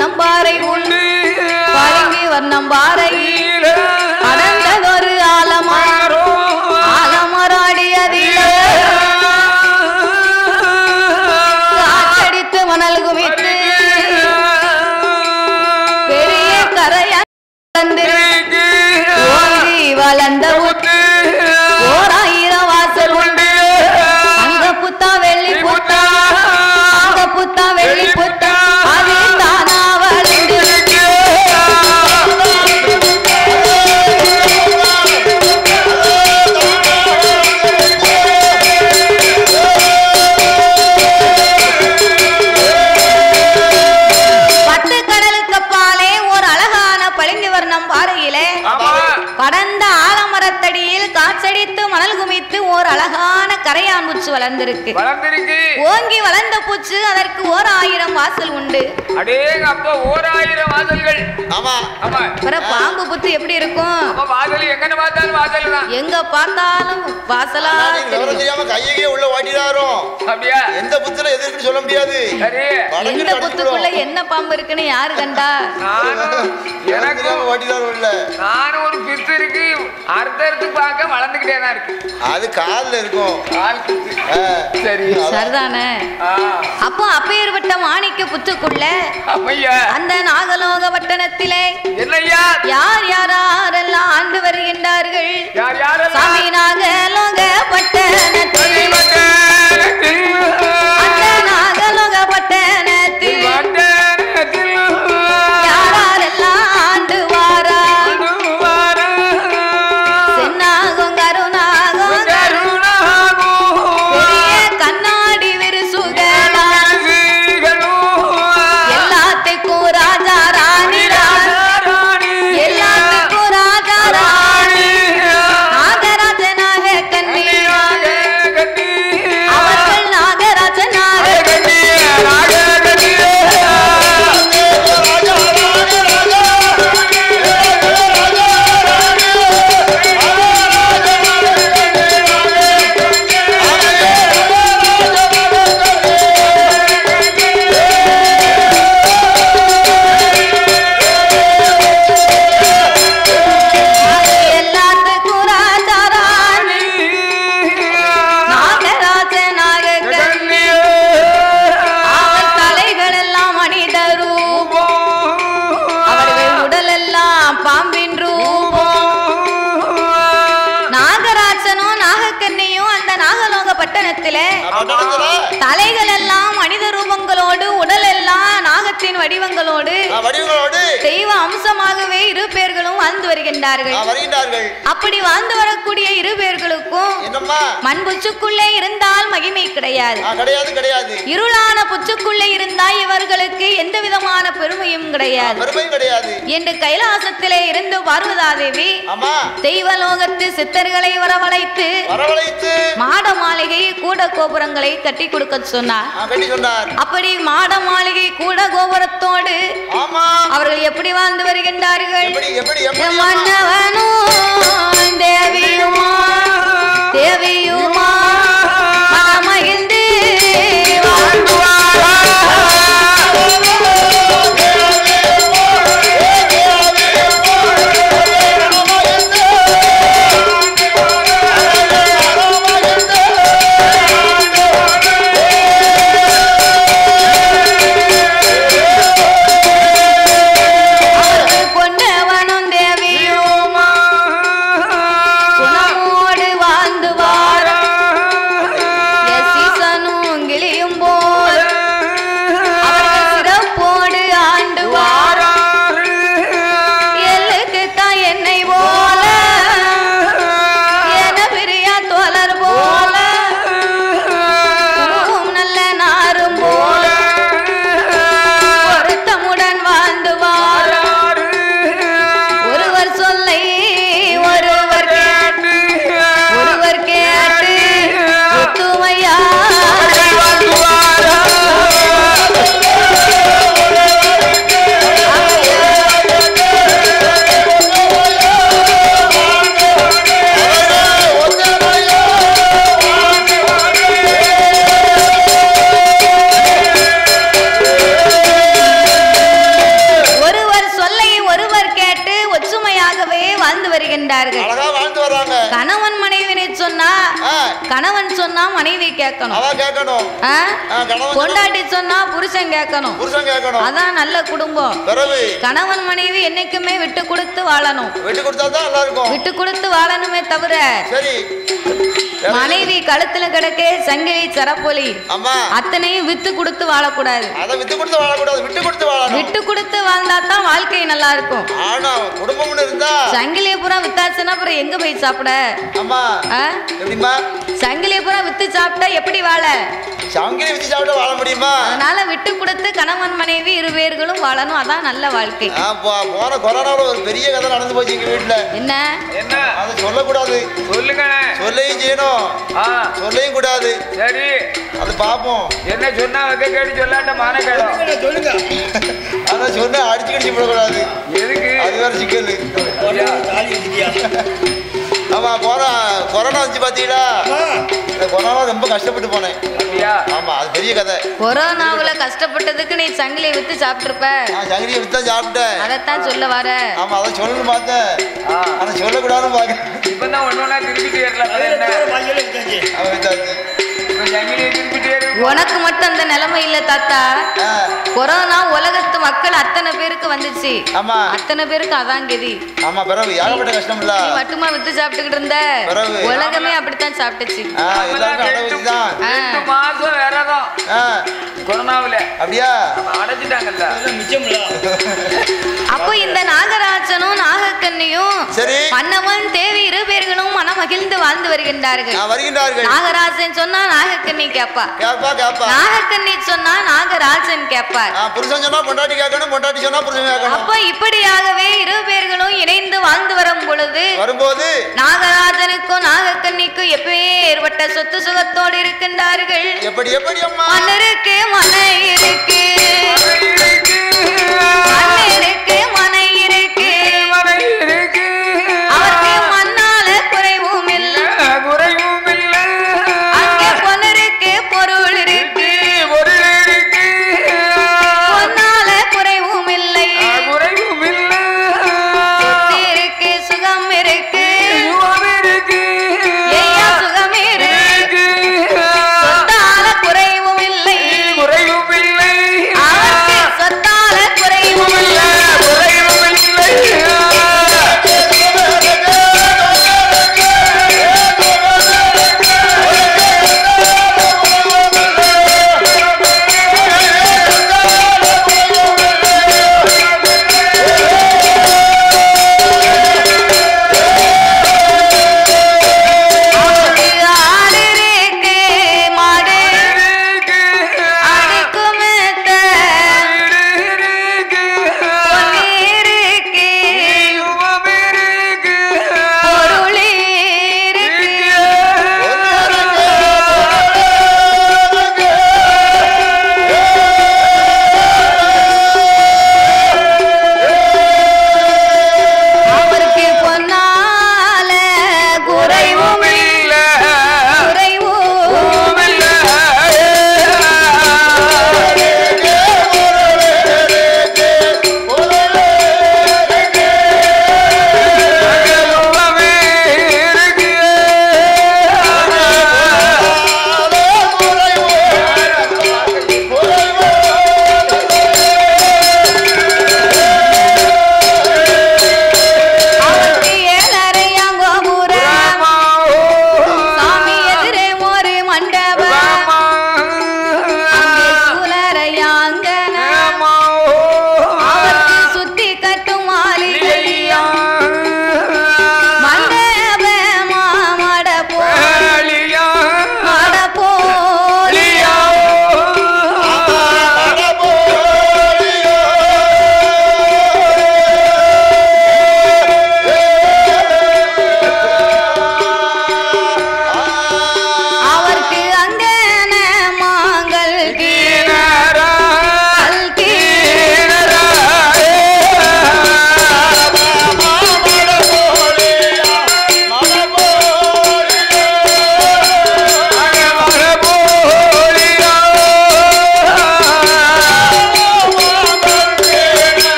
நம்பாரை உண்டு பழங்கி வண்ணம்பாறையில் அடர்ந்ததொரு ஆலமரோ ஆலமராடியதில் காற்றடித்து மணல் குவித்து பெரிய கரையா ஓங்கி வளர்ந்த ஊற்று 1000 வாசல் உண்டு. அங்க புத்தா வெள்ளி புத்தா, அங்க புத்தா வெள்ளி புத்தா, அது தானா வளர்ந்து படர்ந்த ஆலமரத்தடியில் காற்றடித்து மணல் குமித்து ஓர் அழகான கரையான் பூச்சு வளர்ந்திருக்கு. ஓங்கி வளர்ந்த பூச்சு அதற்கு 1000 வாசல் உண்டு. அடேங்கப்பா 1000 வாசல்கள். ஆமா ஆமா. பாம்பு புத்து எப்படி இருக்கும்? வாசல் எங்க பார்த்தாலும் வாசல் தான். எங்க பார்த்தாலும் வாசலா தெரியாம கையே உள்ள ஓடிடாரோ. அப்படியே எந்த புத்துல எது இருக்குன்னு சொல்ல முடியாது. சரி எந்த புத்துக்குள்ள என்ன பாம்பு இருக்குன்னு யாரு கண்டா? எனக்கு ஓடிடாரோ இல்ல. நானும் ஒரு பித்து இருக்கு அர்த்தத்துக்கு பார்க்க வளர்ந்துகிட்டே தான் இருக்கு. அது கால்ல இருக்கும். கால் பித்து. சரி சரிதானே. அப்போ அப்பேற்பட்ட மாணிக்க புத்துக்குள்ள அந்த நாகலோக பட்டணத்திலே என்னையா யார் யாரெல்லாம் ஆண்டு வருகின்றார்கள்? சாமி நாகலோக பட்டணத்தில் அந்த நாகலோக பட்டணத்தில் யாரெல்லாம் ஆண்டு வாரா? சென்னாகும் கருணாகும் பெரிய கண்ணாடி விரிசுகளா எல்லாத்துக்கும் ராஜா ராணி எல்லாத்துக்கும் ராஜா ராணி நாகராஜனாக கண்ணி தலைகள் எல்லாம் மனித ரூபங்களோடு, உடல் எல்லாம் நாகத்தின் வடிவங்களோடு தெய்வ அம்சமாகவே இரு பேர்களும் வாழ்ந்து வருகின்றார்கள். அப்படி வாழ்ந்து வரக்கூடிய இரு பேர்களுக்கும் மண் புச்சுக்குள்ளே இருந்தால் மகிமை கிடையாது, இருளான புச்சுக்குள்ளே இருந்தால் இவர்களுக்கு எந்த விதமான பெருமையும் கிடையாது என்று கைலாசத்திலே இருந்து பார்வதா தேவி தெய்வலோகத்து சித்தர்களை வரவழைத்து மாட மாளிகை கூட கோபுரங்களை கட்டி கொடுக்க சொன்னார். அப்படி மாட மாளிகை கூட கோபுரத்தோடு அவர்கள் எப்படி வாழ்ந்து வருகின்றார்கள்? மன்னவனும் தேவியுமா தேவியுமா மகிழ்ந்து கணவன் மனைவினை சொன்னா கணவன் சொன்னா மனைவி கேட்கணும், கொண்டாட்டி சொன்னா புருஷன் கேட்கணும். அதான் நல்ல குடும்பம். கணவன் மனைவி என்னைக்குமே விட்டு கொடுத்து வாழணும், விட்டு கொடுத்து வாழணுமே தவிர மனைவி கழுத்துல கிடக்க சங்கிலி சரப்பொலி அத்தனையும் வித்து கொடுத்து வாழக்கூடாது. விட்டு கொடுத்து வாழ்ந்தா தான் வாழ்க்கை நல்லா இருக்கும். சங்கிலிய பூரா வித்தாச்சுன்னா அப்புறம் எங்க போய் சாப்பிட? சங்கிலிய பூரா வித்து சாப்பிட்டா எப்படி வாழ? சங்கிலி வித்து சாப்பிட்டா வாழ முடியுமா? அதனால விட்டு கொடுத்து கணவன் மனைவி இரு பேர்களும் வாழணும். அதான் நல்ல வாழ்க்கை. போன கொரோனால ஒரு பெரிய கதை நடந்து போச்சு எங்க வீட்டுல. என்ன என்ன அதை சொல்லக்கூடாது. சொல்லுங்க. சொல்லையும் செய்யணும், சொல்லையும் கூடாது. சரி அது பாப்போம். என்ன சொன்னா கேட்டு சொல்லாட்ட மான கேடும். சொல்லுங்க. அதான் சொன்னா அடிச்சு கடிச்சு போடக்கூடாது. எதுக்கு? அது வேற சிக்கல். ஆமா கொரோனா வந்து பாத்தீங்களா? கொரோனா ரொம்ப கஷ்டப்பட்டு போனேன். ஆமா அது பெரிய கதை. கொரோனாவுல கஷ்டப்பட்டதுக்கு நீ சங்கிலியை வித்து சாப்பிட்டுருப்ப. சங்கிலியை வித்தா சாப்பிட்டேன். அதைத்தான் சொல்ல வர. ஆமா அதை சொல்லணும் பார்த்தேன், அதை சொல்லக்கூடாதுன்னு பாக்க. இப்பதான் ஒன்னொன்னா திருப்பிட்டு உனக்கு மட்டும் அந்த நிலைமை இல்ல தாத்தா. கொரோனா உலகத்து மக்கள் அத்தனை பேருக்கு வந்துச்சு. அத்தனை பேருக்கு அதான் கதி. ஆமா பிறகு ஏகப்பட்ட கஷ்டம் இல்ல. நீ மட்டுமா வித்து சாப்பிட்டுக்கிட்டு இருந்த? உலகமே அப்படித்தான் சாப்பிட்டுச்சு. 8 மாசம் வேறதான் கொரோனாவில. அப்படியா? அடைச்சிட்டாங்கல்ல. அப்போ இந்த நாகராஜனும் நாகக்கண்ணியும் மன்னவன் தேவி இரு பேர்களும் மனம் மகிழ்ந்து வாழ்ந்து வருகின்றார்கள். நாகராஜன் சொன்னா நாகக்கண்ணி கேப்பா, நாகக்கண்ணி சொன்னா நாகராஜன் கேப்பார். புருஷன் சொன்னா பொண்டாட்டி கேட்கணும், பொண்டாட்டி சொன்னா புருஷன் கேட்கணும். அப்ப இப்படியாகவே இரு பேர்களும் இணைந்து வாழ்ந்து வரும்போது நாகராஜனுக்கும் நாகக்கண்ணிக்கும் எப்பவே ஏற்பட்ட சொத்து சுகத்தோடு இருக்கின்றார்கள். எப்படி எப்படி அம்மா? மன்னருக்கு மனை இருக்கு, மன்னருக்கு மனை இருக்கு, அவருக்கு மண்ணால குறைவும் இல்லை, குறைவும் இல்லை. அங்கே பொன்னருக்கு பொருள் இருக்கு, பொன்னால குறைவும் இல்லை, குறைவும் இல்லை. சொத்து இருக்கு, சுகம் இருக்கு, ஐயா சுகம் இருக்கு, சொத்தால குறைவும் இல்லை, குறைவும் இல்லை.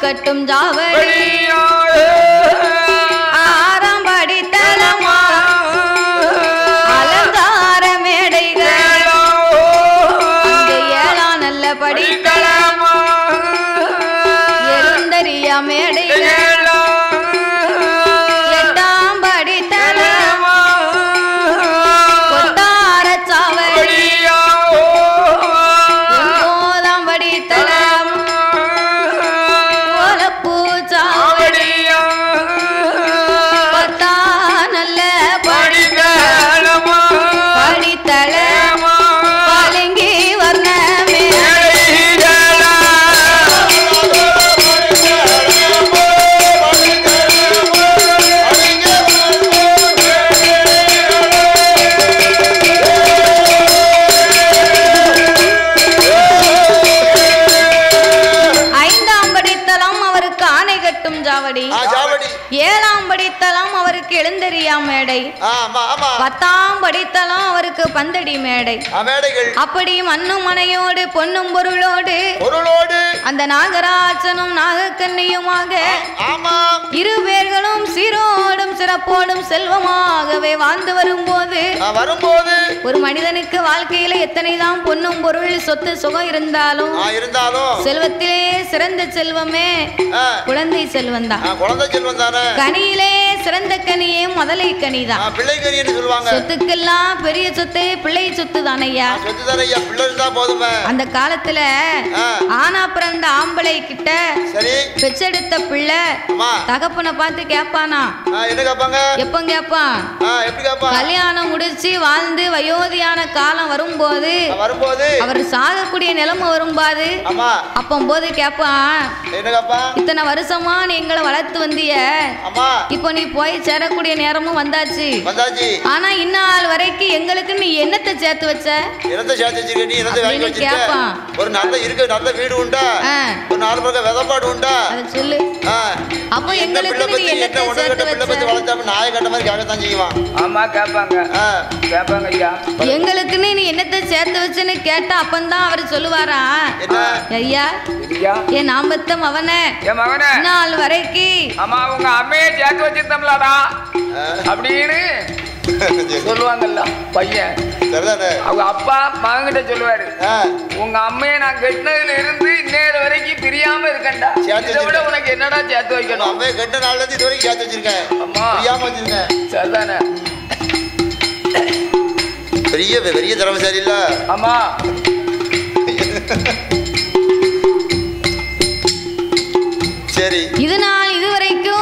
கட்டும் ஜாவடி ஆறாம் படித்தலமா அலங்கார மேடைகள் அங்கு ஏழாம் நல்ல படித்தலமா எழுந்தறியா மேடைகள் எட்டாம் படித்தலமா கொட்டார சாவடி ஒன்பதாம் படித்தலம் கோலப்பூ சாவடி பத்தா நல்ல படித்தலமா பளிங்கி வர்ணமே ஐந்தாம் படித்தலம் அவருக்கு ஆணை கட்டும் ஜாவடி ஏழாம் படித்தலம் அவருக்கு எழுந்தறியா மேடை பத்தாம் படித்தலம் அவருக்கு பந்தடி மேடை அப்படி மண்ணும் மனையோடு பொன்னும் பொருளோடு அந்த நாகராஜனும் நாகக்கண்ணியுமாக இரு பேர்களும் சீரோடும் சிறப்போடும் செல்வமாகவே வாழ்ந்து வரும்போது ஒரு மனிதனுக்கு வாழ்க்கையில எத்தனைதான் பொன்னும் பொருள் சொத்து சுகம் இருந்தாலும் செல்வத்திலே சிறந்த செல்வமே குழந்தை செல்வம் தான். கனியிலே சிறந்த கனியே முதலை கனிதான். சொத்துக்கெல்லாம் பெரிய சொத்து பிள்ளை சொத்து தானையா. அந்த காலத்துல ஆனா பிறந்த ஆம்பளை கிட்ட பெச்செடுத்த பிள்ளை தகப்பனை பார்த்து கேப்பானா, எப்ப கேப்பான், கல்யாணம் முடிச்சு வாழ்ந்து வயோதியான காலம் வரும்போது அவர் சாகக்கூடிய நிலைமை வரும்போது அப்பம்போது கேப்பான், இத்தனை வருஷமா நீ எங்களை வளர்த்து வந்திய, இப்போ நீ போய் சேரக்கூடிய நேரமும் வந்தாச்சு, ஆனா இந்நாள் வரைக்கும் எங்களுக்கு நீ என்னத்தை சேர்த்து வச்ச? கேப்பான். ஒரு நல்ல இருக்கு, நல்ல வீடு உண்டா, ஒரு நாலு பக்கம் விதப்பாடு உண்டா, அதை சொல்லு. அப்போ எங்களுக்கு நீ என்னத்தை சேர்த்து வச்ச? வளர்த்தாம நாய கட்ட மாதிரி கேட்கத்தான் செய்வான். ஆமா கேட்பாங்க, கேட்பாங்க ஐயா. எங்களுக்குன்னு நீ என்னத்தை சேர்த்து வச்சுன்னு கேட்டா அப்பந்தான் அவர் சொல்லுவாரா, ஐயா என் நாமத்தம் அவனே நாள் வரைக்கும் ஆமா உங்க அம்மையை சேர்த்து வச்சிருந்தோம்லடா அப்படின்னு சொல்லுவாங்கல்ல பையன். அவங்க அப்பா மகன்கிட்ட சொல்லுவாரு, உங்க அம்மையை நான் கெட்டினதுல இருந்து இன்னேறு வரைக்கும் பிரியாம இருக்கேன்டா, இதை விட உனக்கு என்னடா சேர்த்து வைக்கணும்? அம்மையை கெட்ட நாள்ல இருந்து இது வரைக்கும் சேர்த்து வச்சிருக்கேன், அம்மா பிரியாம வச்சிருக்கேன். சரிதானே, பெரிய பெரிய திறமைசாலி இல்ல? ஆமா. சரி, இது நாள் இது வரைக்கும்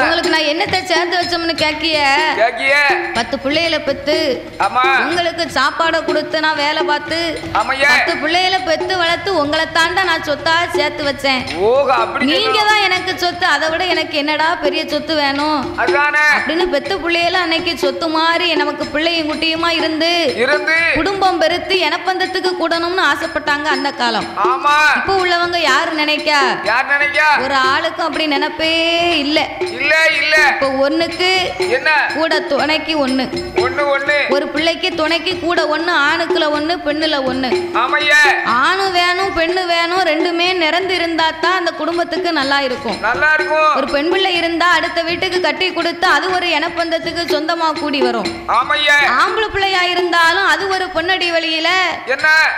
உங்களுக்கு நான் என்னத்தை சேர்த்து வச்சோம்னு கேக்கிய 10 பிள்ளைகளை பெத்து உங்களுக்கு சாப்பாடை கொடுத்து நான் வேலை பார்த்து 10 பிள்ளைகளை பெத்து வளர்த்து உங்களை தாண்டா நான் சொத்தா சேர்த்து வச்சேன். நீங்க தான் எனக்கு சொத்து, அதை விட எனக்கு என்னடா பெரிய சொத்து வேணும் அப்படின்னு பெத்து பிள்ளைகளை அன்னைக்கு சொத்து மாதிரி நமக்கு பிள்ளையும் குட்டியுமா இருந்து குடும்பம் பெருத்து எனப்பந்தத்துக்கு கூடணும்னு ஆசைப்பட்டாங்க அந்த காலம். இப்ப உள்ளவங்க யாரு நினைக்கா, ஒரு ஆளுக்கும் அப்படி நினைப்பே இல்ல. இப்ப ஒண்ணுக்கு கூட துணைக்கு ஒண்ணு, ஒரு பிள்ளைக்கு துணைக்கு கூட ஒண்ணு, ஆணுக்குள்ள ஒண்ணு பெண்ணுல ஒண்ணு. ஆணு வேணும் பெண்ணு வேணும், ரெண்டுமே நிறந்து இருந்தா தான் அந்த குடும்பத்துக்கு நல்லா இருக்கும். ஒரு பெண் பிள்ளை இருந்தா அடுத்த வீட்டுக்கு கட்டி கொடுத்து அது ஒரு இனப்பந்தத்துக்கு சொந்தமா கூடி வரும். ஆம்பளை பிள்ளையா இருந்தாலும் அது ஒரு பொன்னடி வழியில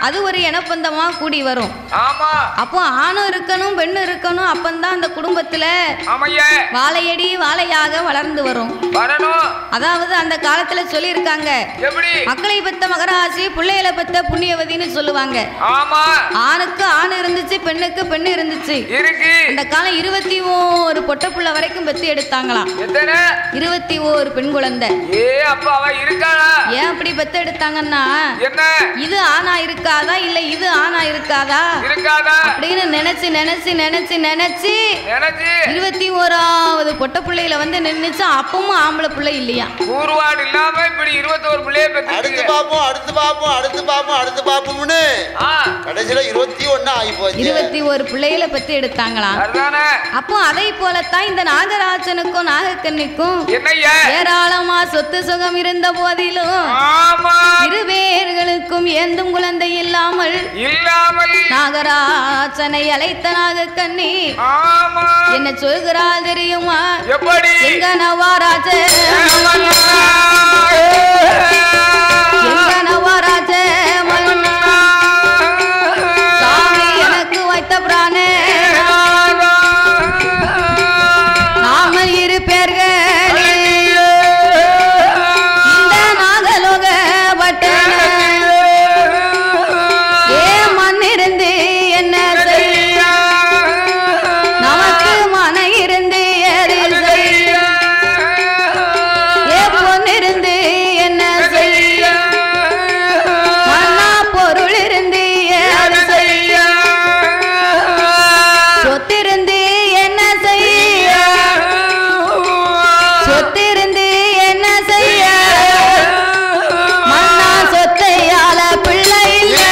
அது ஒரு இனப்பந்தமா கூடி வரும். அப்போ ஆணும் இருக்கணும் பெண்ணு இருக்கணும், அப்பந்தான் அந்த குடும்பத்துல வாழையடி வாழையாக வளர்ந்து வரும். அதாவது அந்த காலத்துல சொல்லி இருக்காங்க, மக்களை பெத்த மகராசி பிள்ளைகளை பெத்த புண்ணியவதின்னு சொல்லுவாங்க. ஆணுக்கு ஆணு இருந்துச்சு பெண்ணுக்கு பெண்ணு இருந்துச்சு. அந்த காலம் 21 பொட்ட புள்ள வரைக்கும் பெத்து எடுத்தாங்களாம். 21 பெண் குழந்தை. ஏன் அப்படி பெத்து எடுத்தாங்கன்னா, இது ஆணா இருக்காதா இல்ல இது ஆணா இருக்காதா அப்படின்னு நினைச்சு நினைச்சு நினைச்சு நினைச்சு 21வது 9 பொட்ட பிள்ளையில வந்து நின்னுச்சு. அப்பவும் ஆம்பளை பிள்ளை இல்லையா? கூறுவாடு இல்லாம இப்படி 21 பிள்ளைய பெத்து அடுத்து பாப்போம்னு கடைசியில 21 ஆகி போச்சு. 21 பிள்ளைகளை பெத்து எடுத்தாங்களாம். அப்போ அதை போலத்தான் இந்த நாகராஜனுக்கும் நாகக்கண்ணிக்கும் ஏராளமா சொத்து சுகம் இருந்த போதிலும் இருவேர்களுக்கும் ஏந்தும் குழந்தை இல்லாமல் நாகராஜனை அழைத்த நாகக்கண்ணி என்ன சொல்கிறாள் தெரியுமா? எங்க நவராஜ சாமி எனக்கு வைத்த பிராணே நாம இரு பேர்கள் இந்த நாகலோக பட்ட ஏ மண்ணிருந்து என்ன செய்ய நமக்கு மன இருந்து ஏறு செய்ய ஏ பொன்னிருந்து என்ன செய்ய மன்னா பொருள் இருந்து ஏறு செய்ய சொத்திருந்து என்ன செய்ய சொத்திருந்து என்ன செய்ய மன்னா சொத்தையால பிள்ளை இல்லை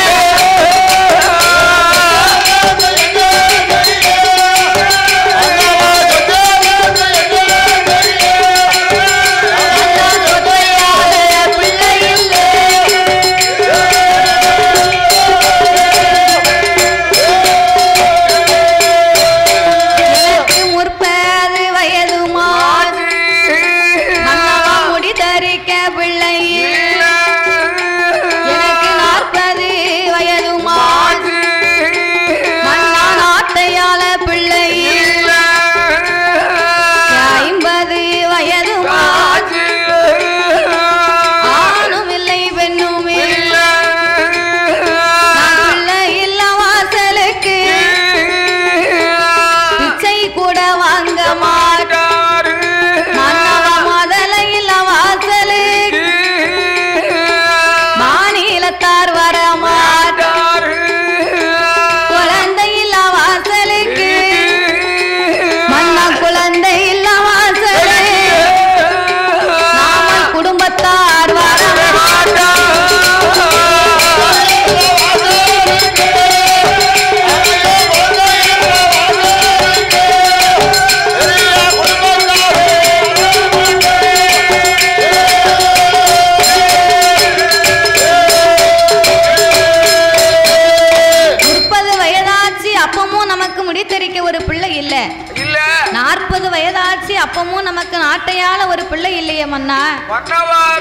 அப்பமும் நமக்கு நாட்டையால ஒரு பிள்ளை இல்லையே மன்னா.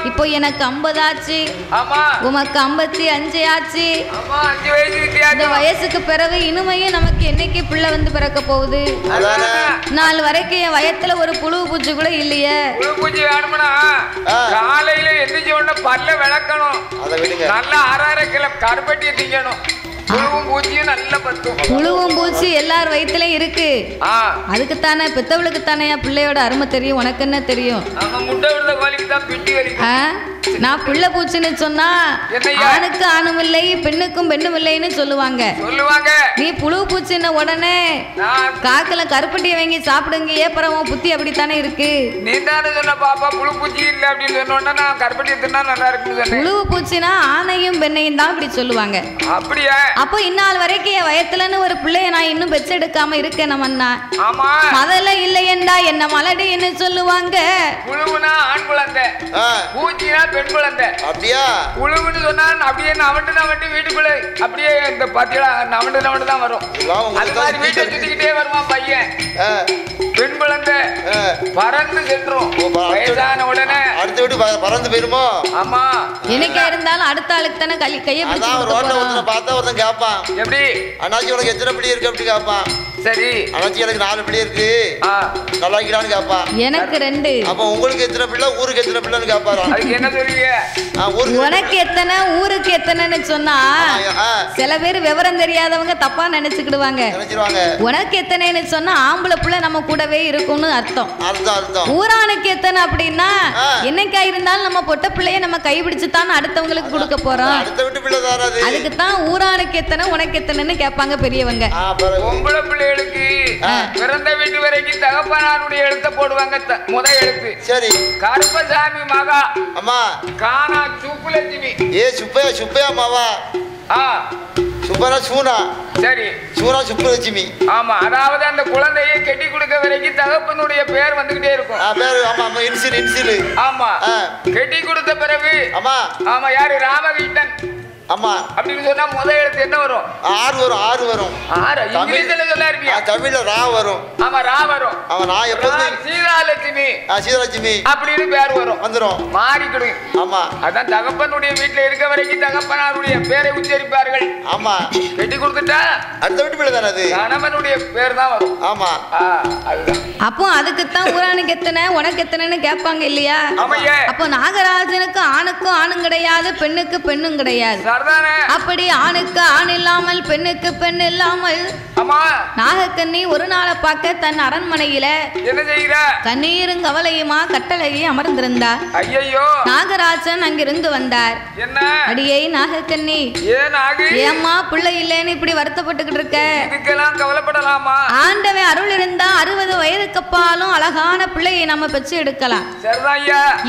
இப்போ எனக்கு 50 ஆச்சு, உமக்கு 55 ஆச்சு. இந்த வயசுக்கு பிறகு இனிமையும் நமக்கு என்னைக்கு பிள்ளை வந்து பிறக்க போகுது? நாள் வரைக்கும் என் வயத்துல ஒரு புழு பூச்சி கூட இல்லையே. காலையில எந்திரிச்ச உடனே பல்ல விளக்கணும், நல்லா 6.5 கிலோ கருப்பட்டியை திங்கணும். புழுவும் பூச்சியும் நல்ல பத்தும். புழுவும் பூச்சி எல்லார் வயிற்றுலயும் இருக்கு. அதுக்கு தானே பெத்தவளுக்கு தானே பிள்ளையோட அருமை தெரியும். உனக்கு என்ன தெரியும்? முட்டை விடுத கோழிக்கு தான் பிட்டி வலிக்கும். நான் பிள்ளை பூச்சின்னு சொன்னா ஆணுக்கு ஆணும் இல்லை, பெண்ணுக்கும் பெண்ணும் இல்லைன்னு சொல்லுவாங்க. நீ புழு பூச்சின்ன உடனே காக்கல கருப்பட்டியை வாங்கி சாப்பிடுங்க ஏப்பறம் புத்தி அப்படித்தானே இருக்கு. நீ தானே சொன்ன பாப்பா புழு பூச்சி இல்லை அப்படின்னு சொன்னோன்னா நான் கருப்பட்டியை தின்னா நல்லா இருக்குன்னு. புழு பூச்சினா ஆணையும் பெண்ணையும் தான் அப்படி சொல்லுவாங்க. அப்படியா? அப்போ இந்நாள் வரைக்கும் என் வயத்துலன்னு ஒரு பிள்ளைய நான் இன்னும் பெற்றெடுக்காம இருக்கேன். நம்மன்னா முதல்ல இல்லையண்டா என்ன மலடின்னு சொல்லுவாங்க. புழுவுனா ஆண் குழந்தை, பூச்சினா பெண் குழந்தை. அப்படியா? புழுவுன்னு சொன்னா அப்படியே நவண்டு வீட்டுக்குள்ள அப்படியே இந்த பாத்தியா நவண்டு தான் வரும். அது மாதிரி வீட்டை சுத்திக்கிட்டே வருவான் பையன். பெண் குழந்தை பறந்து சென்றும் வயசான உடனே அடுத்த வீட்டு பறந்து போயிருமோ? ஆமா. என்னைக்கா இருந்தாலும் அடுத்த ஆளுக்கு தானே கையை பிடிச்சு பார்த்தா ஒருத்தன் கேட்பான், எப்படி அண்ணாச்சி உனக்கு எத்தனை பிடி இருக்கு அப்படி கேட்பான். சரி அண்ணாச்சி எனக்கு 4 பிடி இருக்கு நல்லா வைக்கலான்னு கேட்பான். எனக்கு 2. அப்ப உங்களுக்கு எத்தனை பிள்ளை ஊருக்கு எத்தனை பிள்ளைன்னு கேட்பாரு. அதுக்கு என்ன சொல்லுவீங்க? உனக்கு எத்தனை ஊருக்கு எத்தனைன்னு சொன்னா சில பேர் விவரம் தெரியாதவங்க தப்பா நினைச்சுக்கிடுவாங்க. உனக்கு எத்தனைன்னு சொன்னா ஆம்பளை பிள்ளை நம்ம கூடவே இருக்கும்னு அர்த்தம். ஊரானுக்கு எத்தனை அப்படின்னா என்னைக்கா இருந்தாலும் நம்ம பொட்ட பிள்ளைய நம்ம கைபிடிச்சு தான் அடுத்தவங்களுக்கு கொடுக்க போறோம். அதுக்கு தான் ஊரானுக்கு எத்தனை உனக்கு எத்தனைன்னு கேட்பாங்க பெரியவங்க. பொம்பளை பிள்ளைகளுக்கு பிறந்த வீட்டு வரைக்கும் தகப்பனாருடைய எழுத்த போடுவாங்க. முத எழுத்து சரி. கருப்பசாமி மகா. அம்மா. கானா சுப்புலட்சுமி. சுப்பையா மாவா. சுப்பனா சூனா. சரி. சூனா சுப்புலட்சுமி. ஆமா. அதாவது அந்த குழந்தையை கெட்டி கொடுக்க வரைக்கும் தகப்பனுடைய பேர் வந்துகிட்டே இருக்கும். பேர் ஆமா ஆமா இன்சில். ஆமா. கெட்டி கொடுத்த பிறகு ஆமா ஆமா யாரு ராமகிருஷ்ணன். ஆமா. அப்படின்னு சொன்னா முதல் எழுத்து என்ன வரும்? ஆறு வரும். இங்கிலீஷ்ல சொல்ல இருப்பியா? தமிழ்ல ரா வரும். ஆமா ரா வரும். ஆமா நான் எப்போதும் சீதாலட்சுமி அப்படின்னு பேர் வரும். வந்துரும். மாறிக்கிடும். ஆமா. அதான் தகப்பனுடைய வீட்டுல இருக்க வரைக்கும் தகப்பனாருடைய பேரை உச்சரிப்பார்கள். ஆமா. கட்டி கொடுத்துட்டா அடுத்த வீட்டு பேர் தானே அது. கணவனுடைய பேர் தான் வரும். ஆமா. அதுதான். அப்போ அதுக்குத்தான் ஊரானுக்கு எத்தனை உனக்கு எத்தனைன்னு கேட்பாங்க இல்லையா? அப்போ நாகராஜனுக்கு ஆணுக்கும் ஆணும் கிடையாது, பெண்ணுக்கு பெண்ணும் கிடையாது. அப்படி ஆணுக்கு ஆண் இல்லாமல் பெண்ணுக்கு பெண் இல்லாமல் நாகக்கண்ணி ஒரு நாளை பார்க்க தன் அரண்மனையில என்ன செய்யற கண்ணீரும் கவலையுமா கட்டளையை அமர்ந்திருந்தார். ஐயோ நாகராஜன் அங்கிருந்து வந்தார். என்ன அடியே நாகக்கண்ணி ஏம்மா பிள்ளை இல்லைன்னு இப்படி வருத்தப்பட்டுக்கிட்டு இருக்க? இதுக்கெல்லாம் கவலைப்படலாமா? ஆண்டவன் அருள் இருந்தா 60 வயதுக்கு அப்பாலும் அழகான பிள்ளையை நம்ம பெற்று எடுக்கலாம்.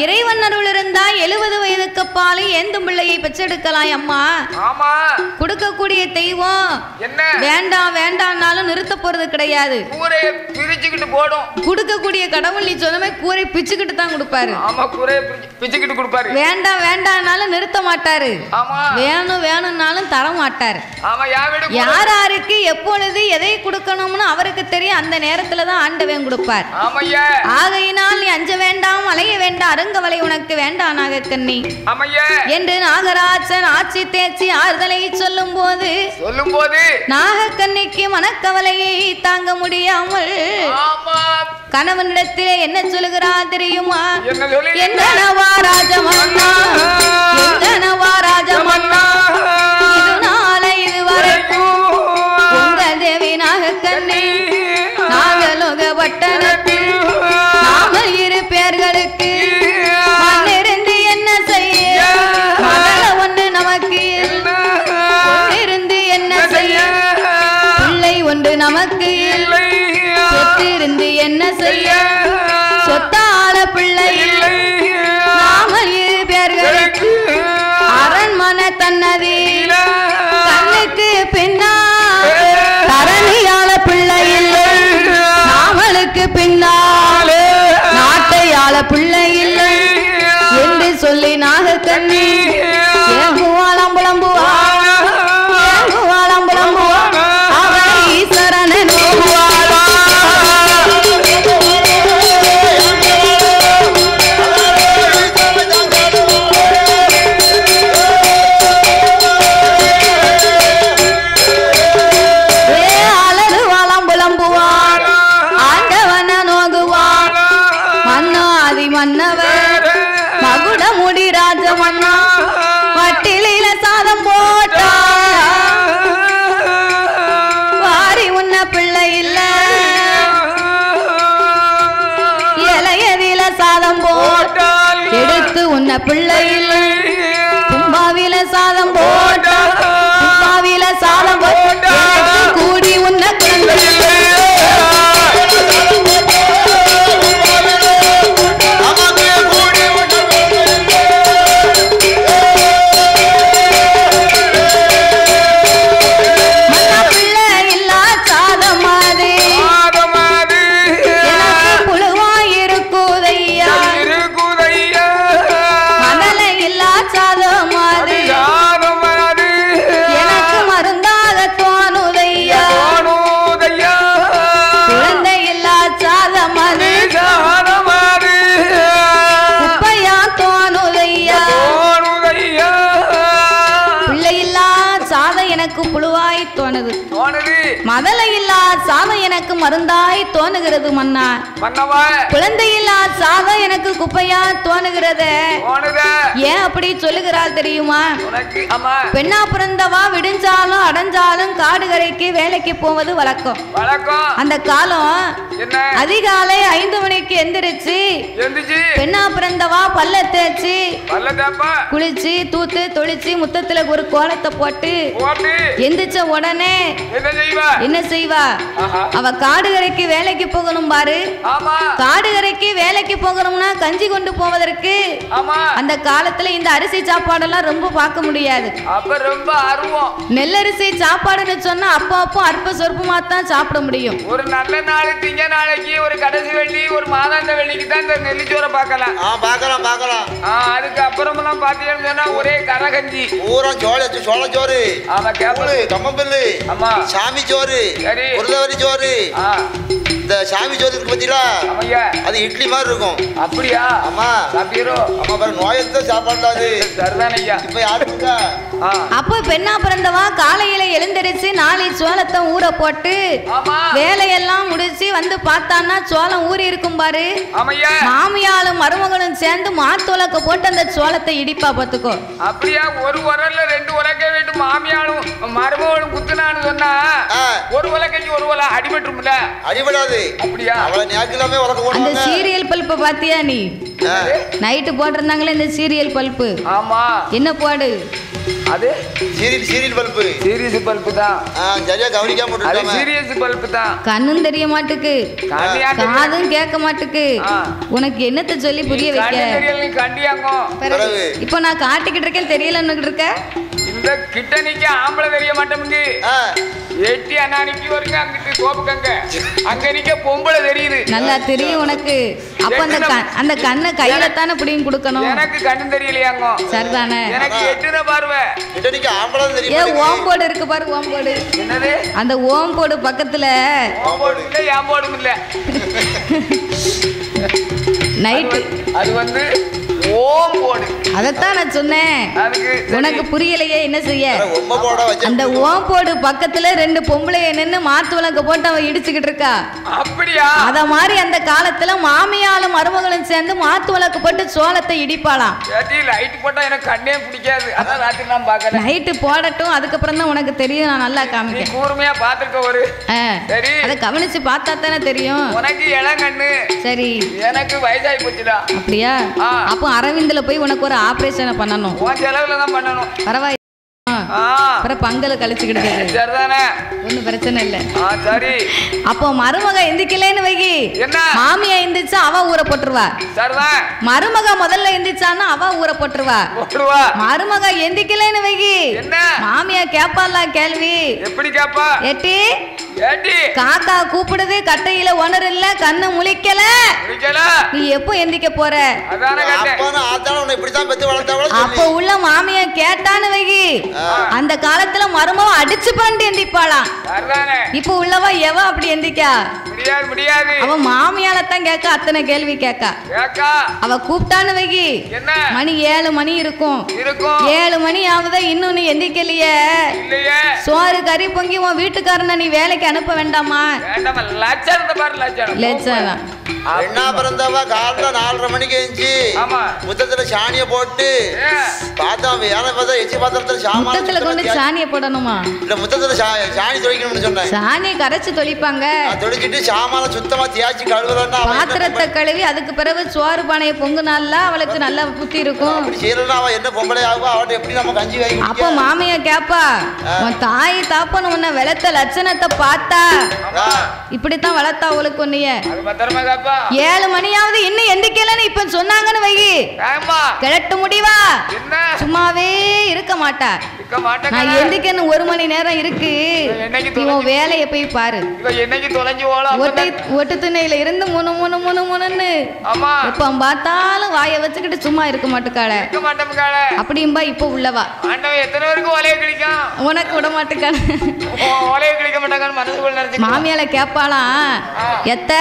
இறைவன் அருள் இருந்தா 70 வயதுக்கு அப்பாலும் ஏந்தும் பிள்ளையை பெற்று எடுக்கலாம். அம்மா ஆமா கொடுக்கக்கூடிய தெய்வம் என்ன வேண்டாம் வேண்டாம்னாலும் நிறுத்த போறது கிடையாது. கூரையை பிரிச்சுக்கிட்டு போடும். கொடுக்கக்கூடிய கடவுள் நீ சொன்ன மாதிரி கூரை பிச்சுக்கிட்டு தான் கொடுப்பாரு. ஆமா கூரையை பிச்சுக்கிட்டு கொடுப்பாரு. வேண்டாம் வேண்டாம்னாலும் நிறுத்த மாட்டாரு. ஆமா வேணும் வேணும்னாலும் தர மாட்டாரு. ஆமா யாருக்கு எப்பொழுது எதை கொடுக்கணும்னு அவருக்கு தெரியும். அந்த நேரத்துல தான் ஆண்டவன் கொடுப்பார். ஆமையா ஆகையினால் நீ அஞ்ச வேண்டாம் அலைய வேண்டாம் அருங்கவலை உனக்கு வேண்டாம் நாகக்கண்ணி என்று நாகராஜன் ஆட்சி தேச்சி ஆறுதலை சொல்லும் போது நாகக்கண்ணிக்கு மனக்கவலையை தாங்க முடியாமல் கணவனிடத்திலே என்ன சொல்லுகிறார் தெரியுமா? என்னவா ராஜமன்னா என்னவா ராஜமன்னா இதுநாளை இதுவரைக்கும் உங்கள் தேவி நாகக்கண்ணி நாகலோக பட்டணத்தில் நாம இரு பேர்களுக்கு மண்ணிருந்து என்ன செய்ய ஒன்று நமக்கு இருந்து என்ன செய்ய பிள்ளை ஒன்று நமக்கு சொத்திருந்து என்ன செய்ய சொத்தால பிள்ளை நாம இரு பேர்களுக்கு அரண்மனை தன்னதி கண்ணுக்கு பின்னா தரணியால பிள்ளை இல்லை நாமளுக்கு பின்னால் நாட்டையால பிள்ளை இல்லை என்று சொல்லி நாகக்கண்ணி ஏகுவாளம் புலம்புவா ஏகுவாளம் புலம்புவா அவன் ஈஸ்வரனை நோக்குவாளா. அலறுவாளம் புலம்புவாள் ஆண்டவன நோகுவாள் மன்னோ அதி மன்னவர் மகுட முடி ராஜமன்னா வட்டிலில சாதம் போட்டா வாரி உன்ன பிள்ளை இல்ல இலையதில சாதம் போட்டா எடுத்து உன்ன பிள்ளை இல்லை கும்பாவில சாதம் போட்டா கும்பாவில சாதம் போட்டா கூடி உன்ன பிள்ளை இல்லை புழுவாய் தோணுது மதலை இல்லா சாதம் எனக்கு மருந்தாய் தோணுகிறது மன்னா. குழந்தை இல்லா சாதம் எனக்கு குப்பையா தோணுகிறது. ஏன் அப்படி சொல்லுகிறாள் தெரியுமா? பெண்ணா பிறந்தவா விடிஞ்சாலும் அடைஞ்சாலும் காடுகரைக்கு வேலைக்கு போவது வழக்கம். அந்த காலம் அதிகாலை 5 மணிக்கு எந்திரிச்சு பெண்ணா பிறந்தவா பல்ல தேய்ச்சி குளிச்சு தூத்து தொளிச்சு முத்தத்துல ஒரு கோலத்தை போட்டு எந்திரிச்ச உடனே என்ன செய்வா? அவ காடுகரைக்கு வேலைக்கு போகணும் பாரு. காடுகரைக்கு வேலைக்கு போகணும்னா கஞ்சி கொண்டு போவதற்கு அந்த காலத்துல இந்த அரிசி சாப்பாடெல்லாம் ரொம்ப பார்க்க முடியாது. அப்ப ரொம்ப ஆர்வம். நெல்லரிசி சாப்பாடுன்னு சொன்னா அப்போ அற்ப சொற்பமா தான் சாப்பிட முடியும். ஒரு நல்ல நாள் திங்க நாளைக்கு ஒரு கடைசி வெள்ளி ஒரு மாதாந்த வெள்ளிக்கு தான் இந்த நெல்லிச்சோரை பார்க்கலாம். பார்க்கலாம். அதுக்கு அப்புறமெல்லாம் பாத்தீங்கன்னு சொன்னா ஒரே கரகஞ்சி ஊரா சோளச்சோறு. ஆமா கேப்பலு கம்மம்பல்லு. ஆமா சாமி சோறு. சரி உருளவரி சோறு. இந்த சாமி சோறு இருக்கு பாத்தீங்களா? அது இட்லி மாதிரி இருக்கும். அப்படியா? ஆமா சாப்பிடுறோ. ஆமா பாரு நோயத்த சாப்பாடு அது. சரிதான் ஐயா. இப்ப யாருக்குங்க? அப்போ பெண்ணா பிறந்தவா காலையில எழுந்திருச்சு 4 சோளத்தை ஊற போட்டு வேலையெல்லாம் முடிச்சு வந்து பார்த்தான்னா சோளம் ஊறி இருக்கும் பாரு. மாமியாலும் மருமகளும் சேர்ந்து மாத்தோலக்க போட்டு அந்த சோளத்தை இடிப்பா பாத்துக்கோ. அப்படியா? ஒரு உரல்ல 2 உலக்கை விட்டு மாமியாலும் மருமகளும் குத்துனான்னு சொன்னா ஒரு உலக்கைக்கு ஒரு உல அடிபட்டுரும்ல? அடிபடாது. அப்படியா? அவளை ஞாக்கிலாமே உலக்க போடுவாங்க. அந்த சீரியல் பல்ப பாத்தியா நீ? நைட்டு போட்டிருந்தாங்களே இந்த சீரியல் பல்பு. ஆமா என்ன போடு அது? Serial bulb. சீரியஸ் பல்பு தான். சரியா கவனிக்காம போட்டுட்டாங்க. சீரியஸ் பல்பு தான். கண்ணும் தெரிய மாட்டுக்கு, காதும் கேட்க மாட்டுக்கு. உனக்கு என்னத்தை சொல்லி புரிய வைக்க? கண்டியாங்கோ. இப்போ நான் காட்டிக்கிட்டு இருக்கேன் தெரியலன்னு இருக்க. இந்த கிட்ட நிக்க ஆம்பளை தெரிய மாட்டேங்குது. எட்டி அண்ணா நிக்கி வருங்க அங்கிட்டு கோபுக்கங்க. அங்க நிக்க பொம்பளை தெரியுது. நல்லா தெரியும் உனக்கு. அப்ப அந்த கண்ணை கையில தானே பிடியும் கொடுக்கணும். எனக்கு கண்ணு தெரியலையாங்க. சரிதானே? எனக்கு எட்டுன பார்வை. கிட்ட நிக்க ஆம்பளை தெரியும். ஏ ஓம்போடு இருக்கு பாரு ஓம்போடு. என்னது? அந்த ஓம்போடு பக்கத்துல ஓம்போடு இல்ல யாம்போடும் இல்ல. நைட் அது வந்து ஓம் போடு. அதத்தான் நான் சொன்னேன். உனக்கு புரியலையே என்ன செய்ய? அந்த ஓம் போடு பக்கத்துல 2 பொம்பளைய நின்னு மாத்து விளக்க போட்டு அவ இடிச்சுக்கிட்டு இருக்கா. அப்படியா? அத மாதிரி அந்த காலத்துல மாமியாலும் மருமகளும் சேர்ந்து மாத்து விளக்கு போட்டு சோளத்தை இடிப்பாளாம். லைட் போட்டா எனக்கு கண்ணே பிடிக்காது. அதான் ராத்திரி நான் பார்க்கறேன். லைட் போடட்டும் அதுக்கப்புறம் தான் உனக்கு தெரியும். நான் நல்லா காமிக்கிறேன். கூர்மையா பாத்துக்க ஒரு. சரி அத கவனிச்சு பார்த்தா தானே தெரியும். உனக்கு இளங்கண்ணு. சரி எனக்கு வயசாகி போச்சுடா. அப்படியா? அப்ப அரவிந்தல போய் உனக்கு ஒரு ஆபரேஷனை பண்ணணும். உன் செலவுல தான் பண்ணணும். பரவாயில்லை. அப்புறம் பங்கல கழிச்சுக்கிட்டு ஒன்னும் பிரச்சனை இல்ல. சரி அப்போ மருமக எந்திக்கலன்னு வைகி மாமியா எந்திரிச்சா அவ ஊற போட்டுருவா. மருமக முதல்ல எந்திரிச்சான்னா அவ ஊற போட்டுருவா. மருமக எந்திக்கலன்னு வைகி மாமியா கேப்பால கேள்வி. எப்படி கேப்பா? ஏட்டி காக்கா கூப்பிடுது கட்டையில ஒணர் இல்ல கண்ணு முழிக்கல நீ எப்போ எந்திக்க போற? அப்ப உள்ள மாமியா கேட்டான்னு வைகி அந்த காலத்துல மருமவ அடிச்சு பண்ணிட்டு எந்திப்பாளாம். இப்ப உள்ளவா எவ அப்படி எந்திக்கா முடியாது. அவ மாமியால தான் கேட்க அத்தனை கேள்வி கேட்கா. அவ கூப்பிட்டான்னு வைகி மணி 7 மணி இருக்கும். 7 மணி ஆகுதா இன்னும் நீ எந்திக்கலையே. சோறு கறி பொங்கி உன் வீட்டுக்காரன நீ வேலைக்கு அனுப்ப வேண்டாமா? என்ன பிறந்தவ காலைல 4:30 மணிக்கு எழுந்துச்சு முத்தத்துல சாணியை போட்டு பார்த்தா எச்சி பாத்திரத்துல முத்தத்துல கொண்டு சாணியை போடணுமா? இல்ல முத்தத்துல சாணி தொழிக்கணும்னு சொன்னேன். சாணியை கரைச்சு தொளிப்பாங்க. தொளிச்சிட்டு சாமான சுத்தமா தேய்ச்சி கழுவுறா. பாத்திரத்தை கழுவி அதுக்கு பிறகு சோறு பானையை பொங்குனால அவளுக்கு நல்லா புத்தி இருக்கும். அப்படி செய்யறா அவ என்ன பொம்பளை ஆகும் அவட்ட எப்படி நம்ம கஞ்சி வாங்கி? அப்ப மாமியா கேப்பா உன் தாய் தாப்பன் உன்னை வெளுத்த லட்சணத்தை பார்த்தா இப்படித்தான் வளர்த்தா அவளுக்கு ஒன்னைய. 7 மணியாவது இன்னும் எந்திக்கலன்னு இப்ப சொன்னாங்கன்னு வைகி கிளட்டு முடிவா சும்மாவே இருக்க மாட்டா. நான் எந்திக்கன்னு 1 மணி நேரம் இருக்கு. இவன் வேலையை போய் பாரு. ஒட்டு திண்ணையில இருந்து முன்னு இப்ப பார்த்தாலும் வாயை வச்சுக்கிட்டு சும்மா இருக்க மாட்டுக்காள. அப்படியும்பா இப்ப உள்ளவா உனக்கு விட மாட்டுக்காள. மாமியால கேப்பாளாம் எத்த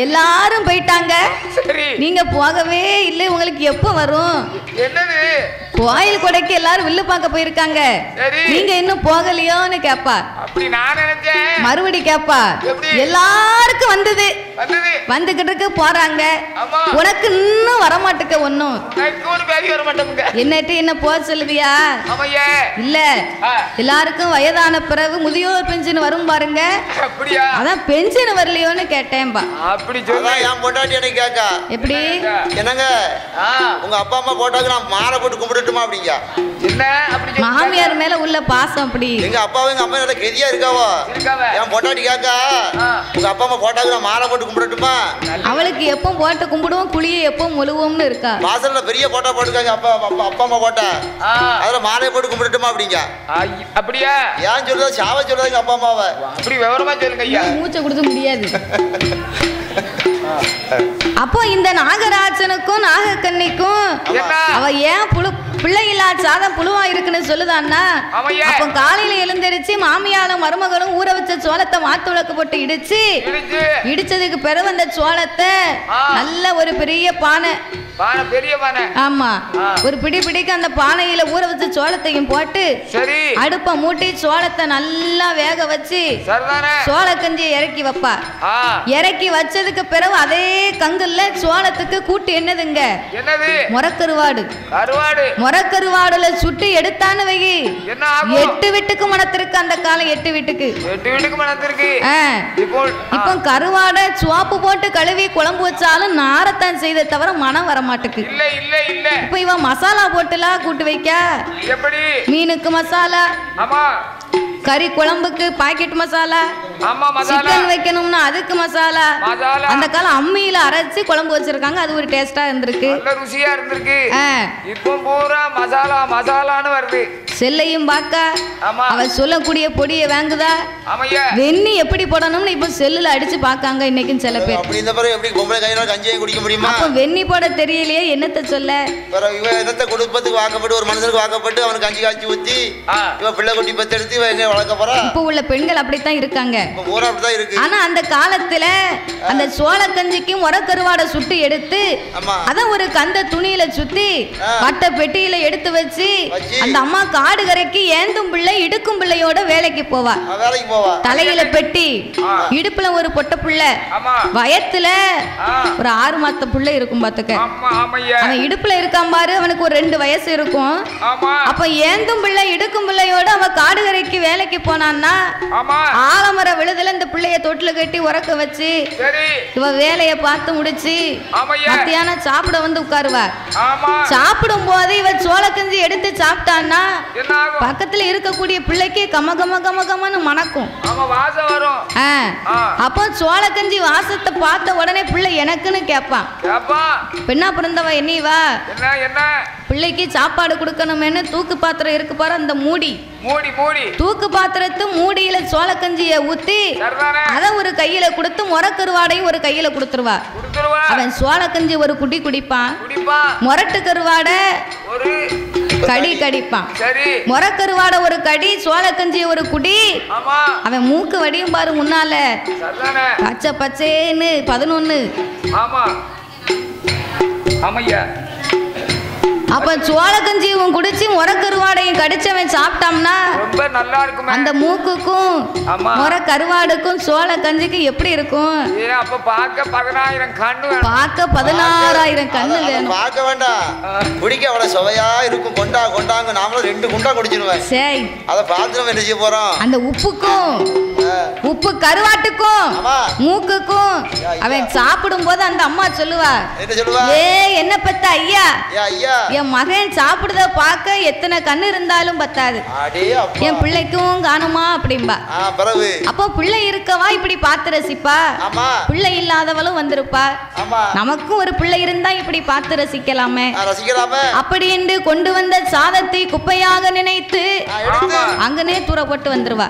எல்லாரும் போயிட்டாங்க நீங்க போகவே இல்லை உங்களுக்கு எப்ப வரும்? கோயில் கொடைக்கு எல்லாரும் வில்லு பார்க்க போயிருக்காங்க நீங்க இன்னும் போகலையோன்னு கேப்பா. மறுபடி கேப்பா எல்லாருக்கும் வந்தது வந்துகிட்டு இருக்கு போறாங்க உனக்கு இன்னும் வரமாட்டுக்க ஒன்னும் என்னட்டு என்ன போக சொல்லுவியா? இல்ல எல்லாருக்கும் வயதான பிறகு முதியோர் பென்ஷன் வரும் பாருங்க. அதான் பென்ஷன் வரலையோன்னு கேட்டேன்பா. எப்படி என்னங்க உங்க அப்பா அம்மா போட்டாங்க நான் மாலை போட்டு கும்பிட்டு கும்பிடட்டுமா அப்படிங்க. என்ன அப்படி மாமியார் மேல உள்ள பாசம் அப்படி. எங்க அப்பாவும் எங்க அம்மா நல்ல கெதியா இருக்காவோ. என் பொட்டாட்டி கேக்கா உங்க அப்பா அம்மா போட்டாக்கு நான் மாலை போட்டு கும்பிடட்டுமா? அவளுக்கு எப்போ போட்டு கும்பிடுவோம் குளியை எப்போ முழுவோம்னு இருக்கா. வாசல்ல பெரிய போட்டா போட்டுருக்காங்க அப்பா அம்மா போட்டா. அதுல மாலையை போட்டு கும்பிடட்டுமா அப்படிங்க. அப்படியா? ஏன் சொல்றதா சாவ சொல்றதுங்க அப்பா அம்மாவை. அப்படி விவரமா சொல்லுங்க ஐயா. மூச்சை கொடுக்க முடியாது. அப்போ இந்த நாகராஜனுக்கும் நாகக்கண்ணிக்கும் அவ ஏன் பிள்ளை இல்லாத சாதம் புழுவா இருக்குன்னு சொல்லுதான்னா, அப்போ காலையில எழுந்திருச்சு மாமியாரும் மருமகளும் ஊற வச்ச சோளத்தை மாத்து விளக்கு போட்டு இடிச்சதுக்கு பிறகு அந்த சோளத்தை நல்ல ஒரு பெரிய பானை, பெரிய பானை, ஆமா ஒரு பிடிக்கு அந்த பானையில ஊற வச்ச சோளத்தையும் போட்டு அடுப்ப மூட்டி சோளத்தை நல்லா வேக வச்சு சோள கஞ்சியை இறக்கி வைப்பா. இறக்கி வச்சதுக்கு பிறகு அதே கங்குல சோளத்துக்கு கூட்டு என்னதுங்க? முறக்கருவாடு. முறக்கருவாடுல சுட்டு எடுத்தான்னு வை 8 வீட்டுக்கு மணத்திருக்கு. அந்த காலம் 8 வீட்டுக்கு மணத்திருக்கு. இப்போ கருவாடை சுவாப்பு போட்டு கழுவி குழம்பு வச்சாலும் நாரத்தான் செய்த தவிர மனம் வர மாட்டுக்கு. இப்ப இவன் மசாலா போட்டுலாம் கூட்டு வைக்க. மீனுக்கு மசாலா, கறி குழம்புக்கு பாக்கெட் மசாலா, சிக்கன் வைக்கணும்னா அதுக்கு மசாலா. அந்த காலம் அம்மியில அரைச்சு குழம்பு வச்சிருக்காங்க. அது ஒரு டேஸ்டா இருந்திருக்கு, ருசியா இருந்திருக்கு. இப்போ பூரா மசாலா மசாலான்னு வருது. செல்லையும் பாக்க அவ சொல்லக்கூடிய பொடியை வாங்குதா. வெண்ணி எப்படி போடணும்னு இப்ப செல்லுல அடிச்சு பாக்காங்க இன்னைக்கும் சில பேர். அப்ப வெண்ணி போட தெரியலையே என்னத்த சொல்ல. குடும்பத்துக்கு வாக்கப்பட்டு ஒரு மனுஷனுக்கு வாக்கப்பட்டு அவனுக்கு கஞ்சி காய்ச்சி ஊத்தி பிள்ளை குட்டி பத்து எடுத்து இப்ப உள்ள பெண்கள் அப்படித்தான் இருக்காங்க. ஆனா அந்த காலத்துல அந்த சோள கஞ்சிக்கும் உரக்கருவாடை சுட்டு எடுத்து அத ஒரு கந்த துணியில சுத்தி வட்ட பெட்டியில எடுத்து வச்சு அந்த அம்மா காடு கரைக்கு ஏந்தும் பிள்ளை இடுக்கும் பிள்ளையோட வேலைக்கு போவா. தலையில பெட்டி, இடுப்புல ஒரு பொட்ட பிள்ளை, வயத்துல ஒரு 6 மாத பிள்ளை இருக்கும் பாத்துக்க. அவன் இடுப்புல இருக்கான் பாரு, அவனுக்கு ஒரு 2 வயசு இருக்கும். அப்ப ஏந்தும் பிள்ளை இடுக்கும் பிள்ளையோட அவன் காடு கரைக்கு வேலைக்கு போனான்னா ஆலமர விழுதுல இந்த பிள்ளைய தொட்டில கட்டி உறக்க வச்சு இவ வேலைய பார்த்து முடிச்சு மத்தியானம் சாப்பிட வந்து உட்காருவா. சாப்பிடும் போது இவ சோள கஞ்சி எடுத்து சாப்பிட்டான்னா பக்கத்துல இருக்கக்கூடிய பிள்ளைக்கு கம கம கம கமன்னு மணக்கும். அப்போ சோள கஞ்சி வாசத்தை பார்த்த உடனே பிள்ளை எனக்குன்னு கேட்பான். பெண்ணா பிறந்தவ என்னவா பிள்ளைக்கு சாப்பாடு கொடுக்கணும்னு தூக்கு பாத்திரம் இருக்கு பாரு, அந்த மூடி தூக்கு பாத்திரத்து மூடியில சோள கஞ்சிய ஊத்தி அத ஒரு கையில கொடுத்து முறக்கருவாடையும் ஒரு கையில கொடுத்துருவா. அவன் சோள கஞ்சி ஒரு குடி குடிப்பான், முரட்டு கருவாடை ஒரு கடி கடிப்பான். முறக்கருவாடை ஒரு கடி, சோள கஞ்சி ஒரு குடி. அவன் மூக்கு வடியும் பாரு முன்னால பச்சை பச்சேன்னு 11. அப்ப சோள கஞ்சியும் குடிச்சு முறக்கருவாடையும் கடிச்சவன் சாப்பிட்டாம்னா ரொம்ப நல்லா இருக்கும். அந்த மூக்குக்கும் முற கருவாடுக்கும் சோள கஞ்சிக்கு எப்படி இருக்கும்? அப்ப பார்க்க 10000 கண்ணு, பார்க்க 16000 கண்ணு வேணும். பார்க்க வேண்டாம், குடிக்க அவ்வளவு சுவையா இருக்கும். கொண்டாங்க நாமளும் 2 குண்டா குடிச்சிருவேன். சரி, அத பார்த்து நம்ம என்ன செய்ய போறோம்? அந்த உப்பு கருவாட்டுக்கும் மூக்குக்கும் அவன் சாப்பிடும் போது அந்த அம்மா சொல்லுவா, என்ன பத்த ஐயா, என் மகன் சாப்பிடுறத பார்க்க எத்தனை கண்ணு இருந்தாலும் பத்தாது, என் பிள்ளைக்கும் காணுமா அப்படின்பா. அப்போ பிள்ளை இருக்கவா இப்படி பார்த்து ரசிப்பா, பிள்ளை இல்லாதவளும் வந்திருப்பா. நமக்கும் ஒரு பிள்ளை இருந்தா இப்படி பார்த்து ரசிக்கலாமே. அப்படி என்று கொண்டு வந்த சாதத்தை குப்பையாக நினைத்து அங்கனே தூரப்பட்டு வந்துருவா.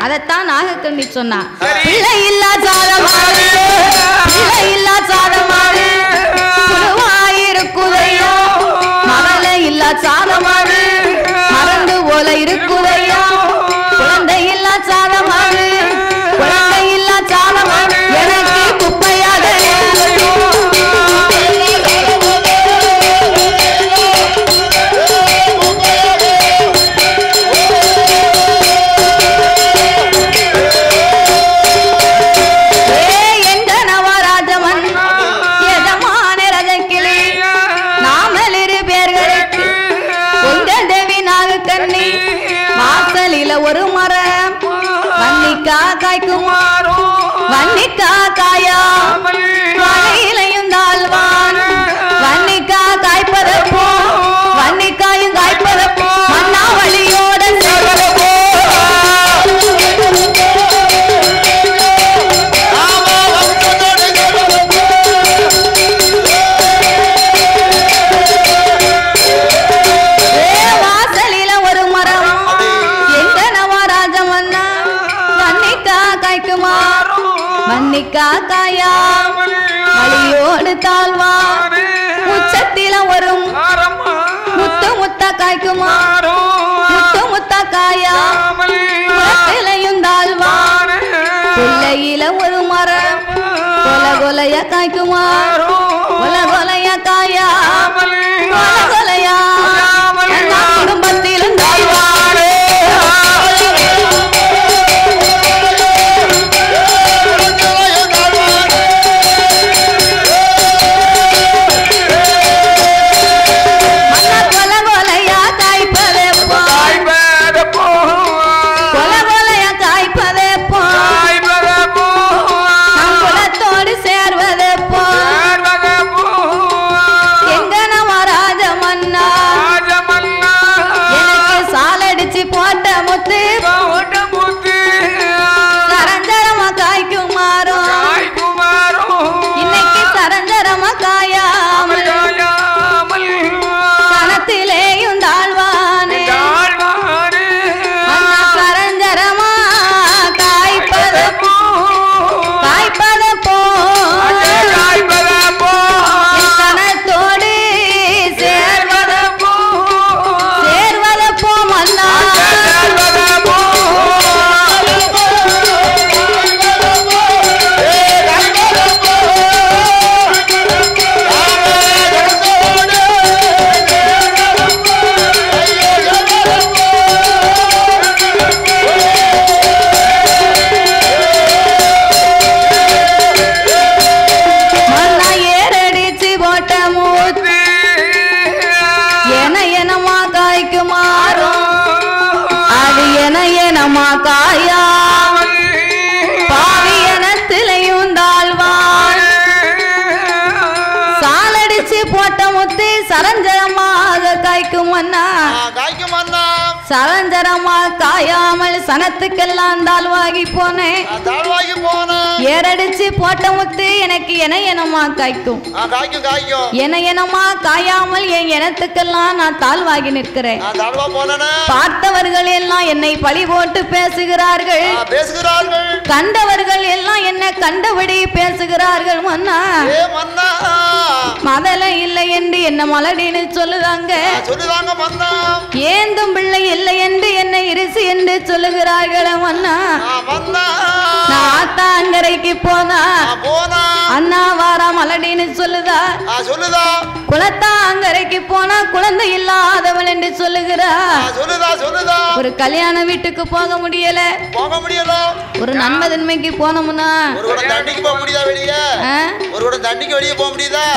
அதத்தான் நாகக்கண்ணி சொன்னா, பிள்ளை இல்லா சாதமாறு, பிள்ளை இல்லா சாதமாறு இருக்குதையோ, மகளை இல்லா சாதமாறு மறந்து போல இருக்குதையோ, குழந்தை இல்லா சாதமாறு, குழந்தை இல்லா சாதமாறு எனக்கு குப்பையாக கண்ணிக்கா காயா மலியோடு தாழ்வான் உச்சத்தில வரும் முத்து முத்தா காய்க்குமா முத்து முத்தா காயா முத்திலையும் தாழ்வான் கொல்லையில ஒரு மரம் கொல கொலையா காய்க்குமா கொல கொலையா காயா கொல கொலையா குடும்பத்திலும் தாழ்வானே சரஞ்சரமா காயாமல் சனத்துக்கெல்லாம் தாழ்வாகி போனேன் ஏறடிச்சு போட்ட முத்து எனக்கு எனமா காய்க்கும் எனமா காயாமல் என் இனத்துக்கெல்லாம் நான் தாழ்வாகி நிற்கிறேன் பார்த்தவர்கள் எல்லாம் என்னை பழி போட்டு பேசுகிறார்கள் கண்டவர்கள் எல்லாம் என்ன கண்டபடி பேசுகிறார்கள் மன்னா மதல இல்லை என்று என்ன மலடின்னு சொல்லுதாங்க ஏந்தும் பிள்ளை இல்லை என்று என்னை இருசி என்று சொல்லுகிறார்கள் மன்னா நான் ஆத்தாங்கரைக்கு போனா அண்ணா வாரா மலடின்னு சொல்லுதா குளத்தாங்கரைக்கு போனா குழந்தை இல்லாதவள் என்று சொல்லுகிறா ஒரு கல்யாண வீட்டுக்கு போக முடியல ஒரு நன்மதன்மைக்கு போனோம்னா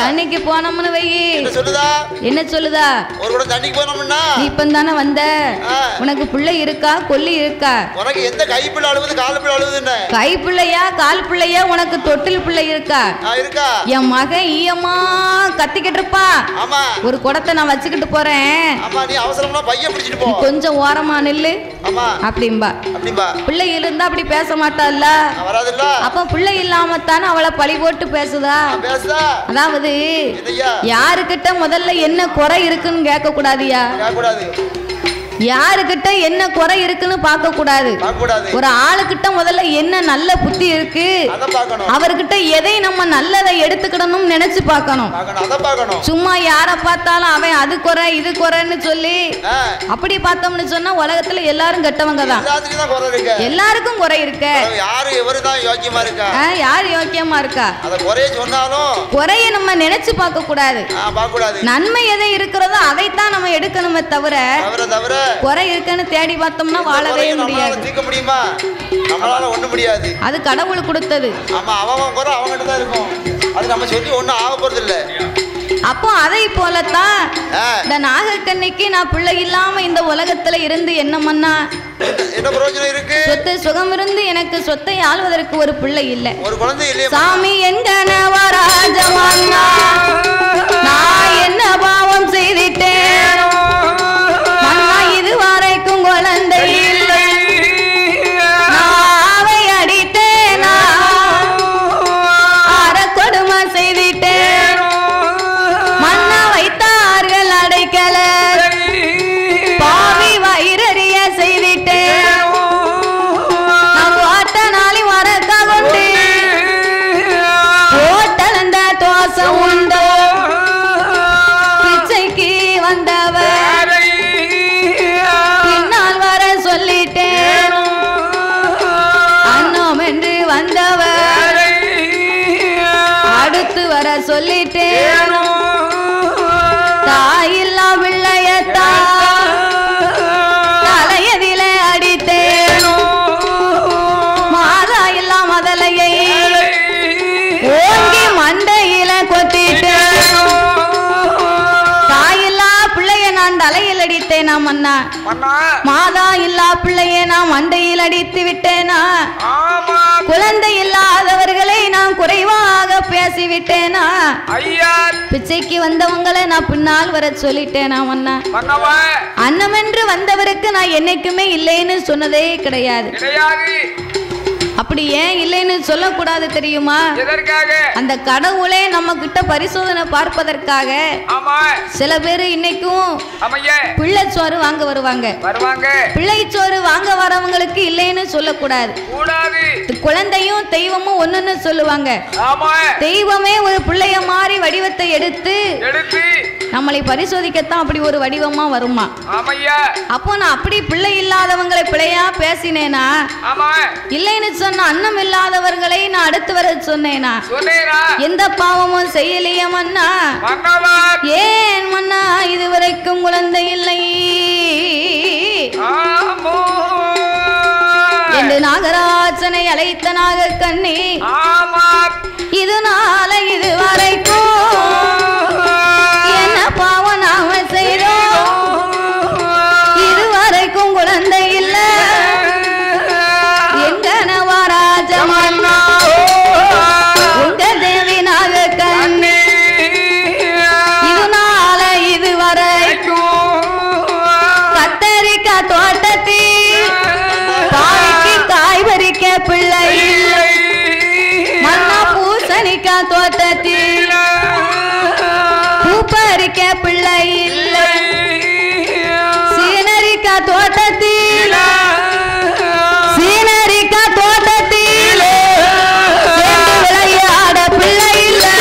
தண்ணிக்கு போனோம்னு வை என்ன சொல்லுதா இப்ப தானே வந்த உனக்கு பிள்ளை இருக்கா கொல்லி இருக்கா உனக்கு எந்த கைப்பிள்ளை அழுவுது கால் பிள்ளை அழுவுதுன்னு கைப்பிள்ளையா கால் பிள்ளையா உனக்கு தொட்டில் பிள்ளை இருக்கா என் மகன் ஈயமா கத்திக்கிட்டு இருப்பா ஒரு குடத்தை நான் வச்சுக்கிட்டு போறேன் கொஞ்சம் ஓரமா நில்லு அப்படிம்பா பிள்ளை இருந்தா அப்படி பேச மாட்டாள்ல அப்ப பிள்ளை இல்லாம தானே அவளை பழி போட்டு பேசுதா அதாவது யாருக்கிட்ட முதல்ல என்ன குறை இருக்குன்னு கேட்க கூடாதியா யாருக்கிட்ட என்ன குறை இருக்குன்னு பார்க்க கூடாது ஒரு ஆளுக்கிட்ட முதல்ல என்ன நல்ல புத்தி இருக்கு அவர்கிட்ட எதை நம்ம நல்லதை எடுத்துக்கிடணும் நினைச்சு பார்க்கணும் சும்மா யார பார்த்தாலும் அவன் அது குறை இது குறைன்னு சொல்லி அப்படி பார்த்தோம்னு சொன்னா உலகத்துல எல்லாரும் கெட்டவங்க தான் எல்லாருக்கும் குறை இருக்கு யாரு யோக்கியமா இருக்கா குறைய நம்ம நினைச்சு பார்க்க கூடாது நன்மை எதை இருக்கிறதோ அதைத்தான் நம்ம எடுக்கணுமே தவிர குறை இருக்குன்னு தேடி பார்த்தோம்னா வாழவே முடியாது அது கடவுள் கொடுத்தது அப்போ அதை போலத்தான் இந்த நாகக்கண்ணிக்கு நான் பிள்ளை இல்லாம இந்த உலகத்துல இருந்து என்ன பண்ணா சொத்து சுகம் இருந்து எனக்கு சொத்தை ஆள்வதற்கு ஒரு பிள்ளை இல்லை சாமி எங்கனவராஜமன்னா நான் என்ன பாவம் செய்திட்டேன் இதுவரைக்கும் குழந்தை இல்லை நாவை அடித்தேனா அற கொடுமை செய்திட்டேன் மண்ணா வைத்தார்கள் அடைக்கல பாவி வயிறறிய செய்திட்டேன் நான் வாட்ட நாளி மறக்க கொண்டு சொல்லிட்டேன் தாயில்லா பிள்ளையத்தா தலையதில அடித்தேன் மாதா இல்லா மதலையை ஓங்கி மண்டையில கொத்திட்டேன் தாயில்லா பிள்ளைய நான் தலையில் அடித்தேனா மன்னா மாதா இல்லா பிள்ளைய நான் மண்டையில் அடித்து விட்டேனா குழந்தை இல்லாதவர்களை நான் குறைவாக பேசிவிட்டேனா பிச்சைக்கு வந்தவங்களை நான் பின்னால் வர சொல்லிட்டேனா மன்னா அன்னமென்று வந்தவருக்கு நான் என்னைக்குமே இல்லைன்னு சொன்னதே கிடையாது அப்படி ஏன் இல்லைன்னு சொல்லக்கூடாது தெரியுமா அந்த கடவுளே நம்ம கிட்ட பரிசோதனை பார்ப்பதற்காக சில பேரு இன்னைக்கும் பிள்ளை சோறு வாங்க வருவாங்க பிள்ளை சோறு வாங்க வரவங்களுக்கு இல்லைன்னு சொல்லக்கூடாது குழந்தையும் தெய்வமும் ஒண்ணுன்னு சொல்லுவாங்க தெய்வமே ஒரு பிள்ளைய மாதிரி வடிவத்தை எடுத்து நம்மளை பரிசோதிக்கத்தான் அப்படி ஒரு வடிவமா வருமா அப்போ நான் அப்படி பிள்ளை இல்லாதவங்களை பிள்ளையா பேசினேனா இல்லைன்னு சொன்ன அன்னம் இல்லாதவர்களை நான் அடுத்து வர சொன்னேனா எந்த பாவமும் செய்யலையே மன்னா ஏன் மன்னா இதுவரைக்கும் குழந்தை இல்லை என்று நாகராஜனை அழைத்த நாக கண்ணி இதனால இதுவரைக்கும் என்ன பாவம் நாம செய்தோம் இதுவரைக்கும் குழந்தை இல்லை எங்க நவராஜ மன்னா உங்க தேவி நாக கண்ணி இதனால இதுவரைக்கும் கத்தரிக்காய் தோட்டத்தில் பாய்க்கு காய் பறிக்க பிள்ளை மன்னா பூசணிக்காய் தோட்டத்தில் பூ பறிக்க பிள்ளை இல்லை சீனரிக்காய் தோட்டத்தில் சீனரிக்காய் தோட்டத்தில் விளையாட பிள்ளை இல்லை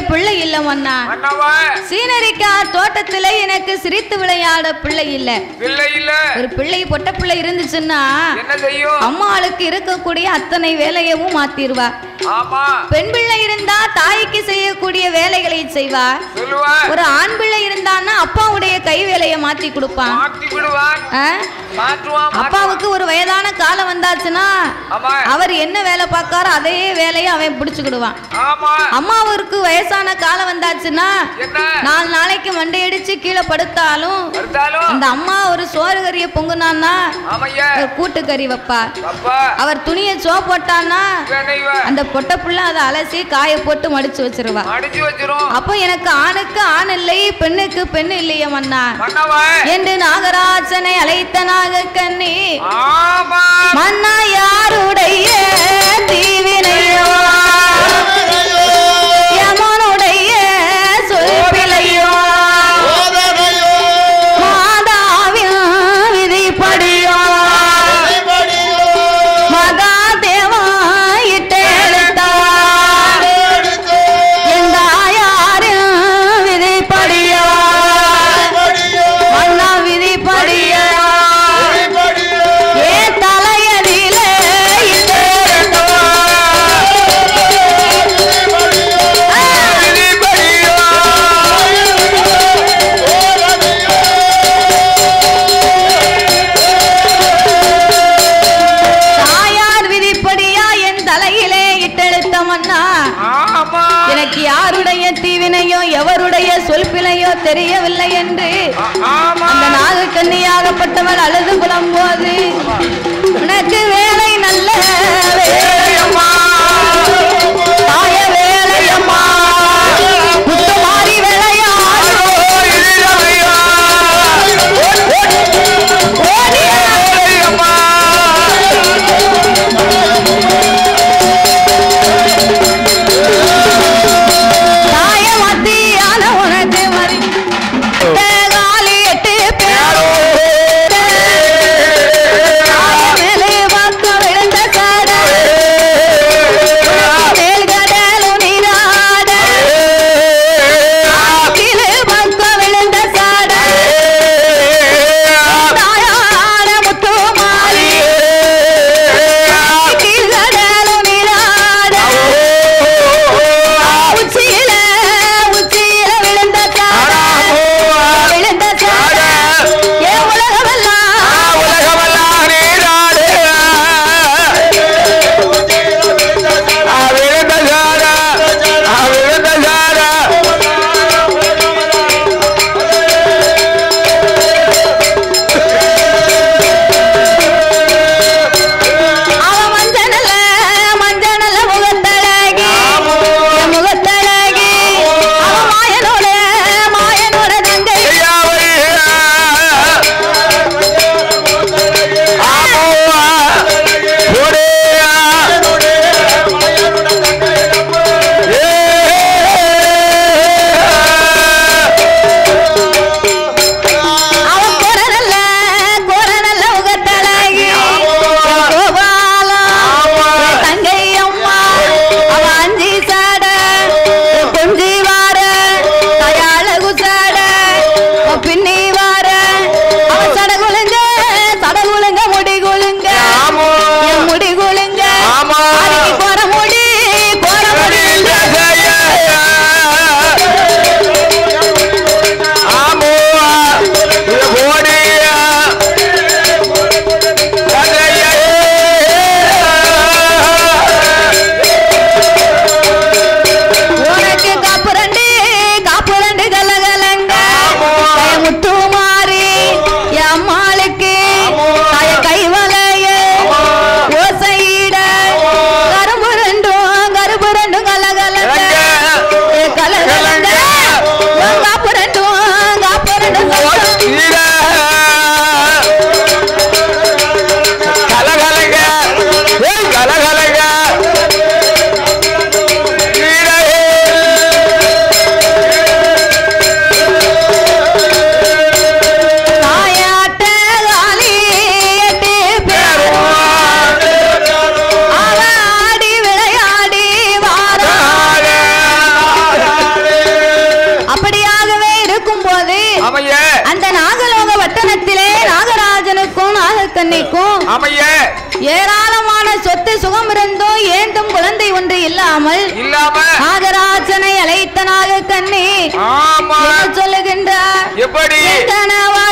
பிள்ளை இல்ல மன்னா சீனரிக்காய் தோட்டத்திலே எனக்கு சிரித்து விளையாட பிள்ளை இல்ல ஒரு பிள்ளை பொட்ட பிள்ளை இருந்துச்சுன்னா அம்மாளுக்கு இருக்கக்கூடிய அத்தனை வேலையவும் மாத்திருவா பெண் பிள்ளை இருந்தா தாய்க்கு செய்யக்கூடிய வேலைகளை செய்வா ஒரு ஆண் பிள்ளை இருந்தான்னா அப்பாவுடைய கை வேலையை மாத்தி கொடுப்பான் அப்பாவுக்கு ஒரு வயதான காலம் வந்தாச்சுன்னா அவர் என்ன வேலை பார்க்காரோ அதே வேலையை அவன் பிடிச்சுக்கிடுவான் அம்மாவுக்கு வயசான காலம் வந்தாச்சுன்னா 4 நாளைக்கு மண்டையடிச்சு கீழே படுத்தாலும் அந்த அம்மா ஒரு சோறு கறியை பொங்குனான்னா கூட்டு கறி வைப்பா அவர் துணியை சோ போட்டான்னா அந்த பொட்ட புள்ள அதை அலசி காய போட்டு மடிச்சு வச்சிருவா அப்போ எனக்கு ஆணுக்கு ஆண் இல்லை பெண்ணுக்கு பெண் இல்லையே மன்னா என்று நாகராஜனை அழைத்த நாக கண்ணி மன்னா யாருடைய தீவினையோ யமனுடைய சொல்பிலையோ மாதாவின் விதிப்படியோ மகாதேவா இட்டெழுத்தா எந்த யாரின் விதிப்படியோ மன்னா விதிப்படியோ ஏ தலையடியிலே தாயார் விதிப்படியா என் தலையிலே இட்டெழுத்த மன்னா எனக்கு யாருடைய தீவினையோ எவருடைய சொல்பினையோ தெரியவில்லை என்று அந்த நாகக்கன்னியாகப்பட்டவள் அழுது புலம்போது உனக்கு வேலை நல்ல வேலையம்மா தாய வேலையம்மா முத்துமாரி வேலையாடோ தாய மத்தியான உனக்கு மதி காலி 8 பேரோ தாய மேலே ஏராளமான சொத்து சுகம் இருந்தோம் ஏந்தும் குழந்தை ஒன்று இல்லாமல் நாகராஜனை அழைத்த நாக கண்ணி சொல்லுகின்றார் எப்படி கனவா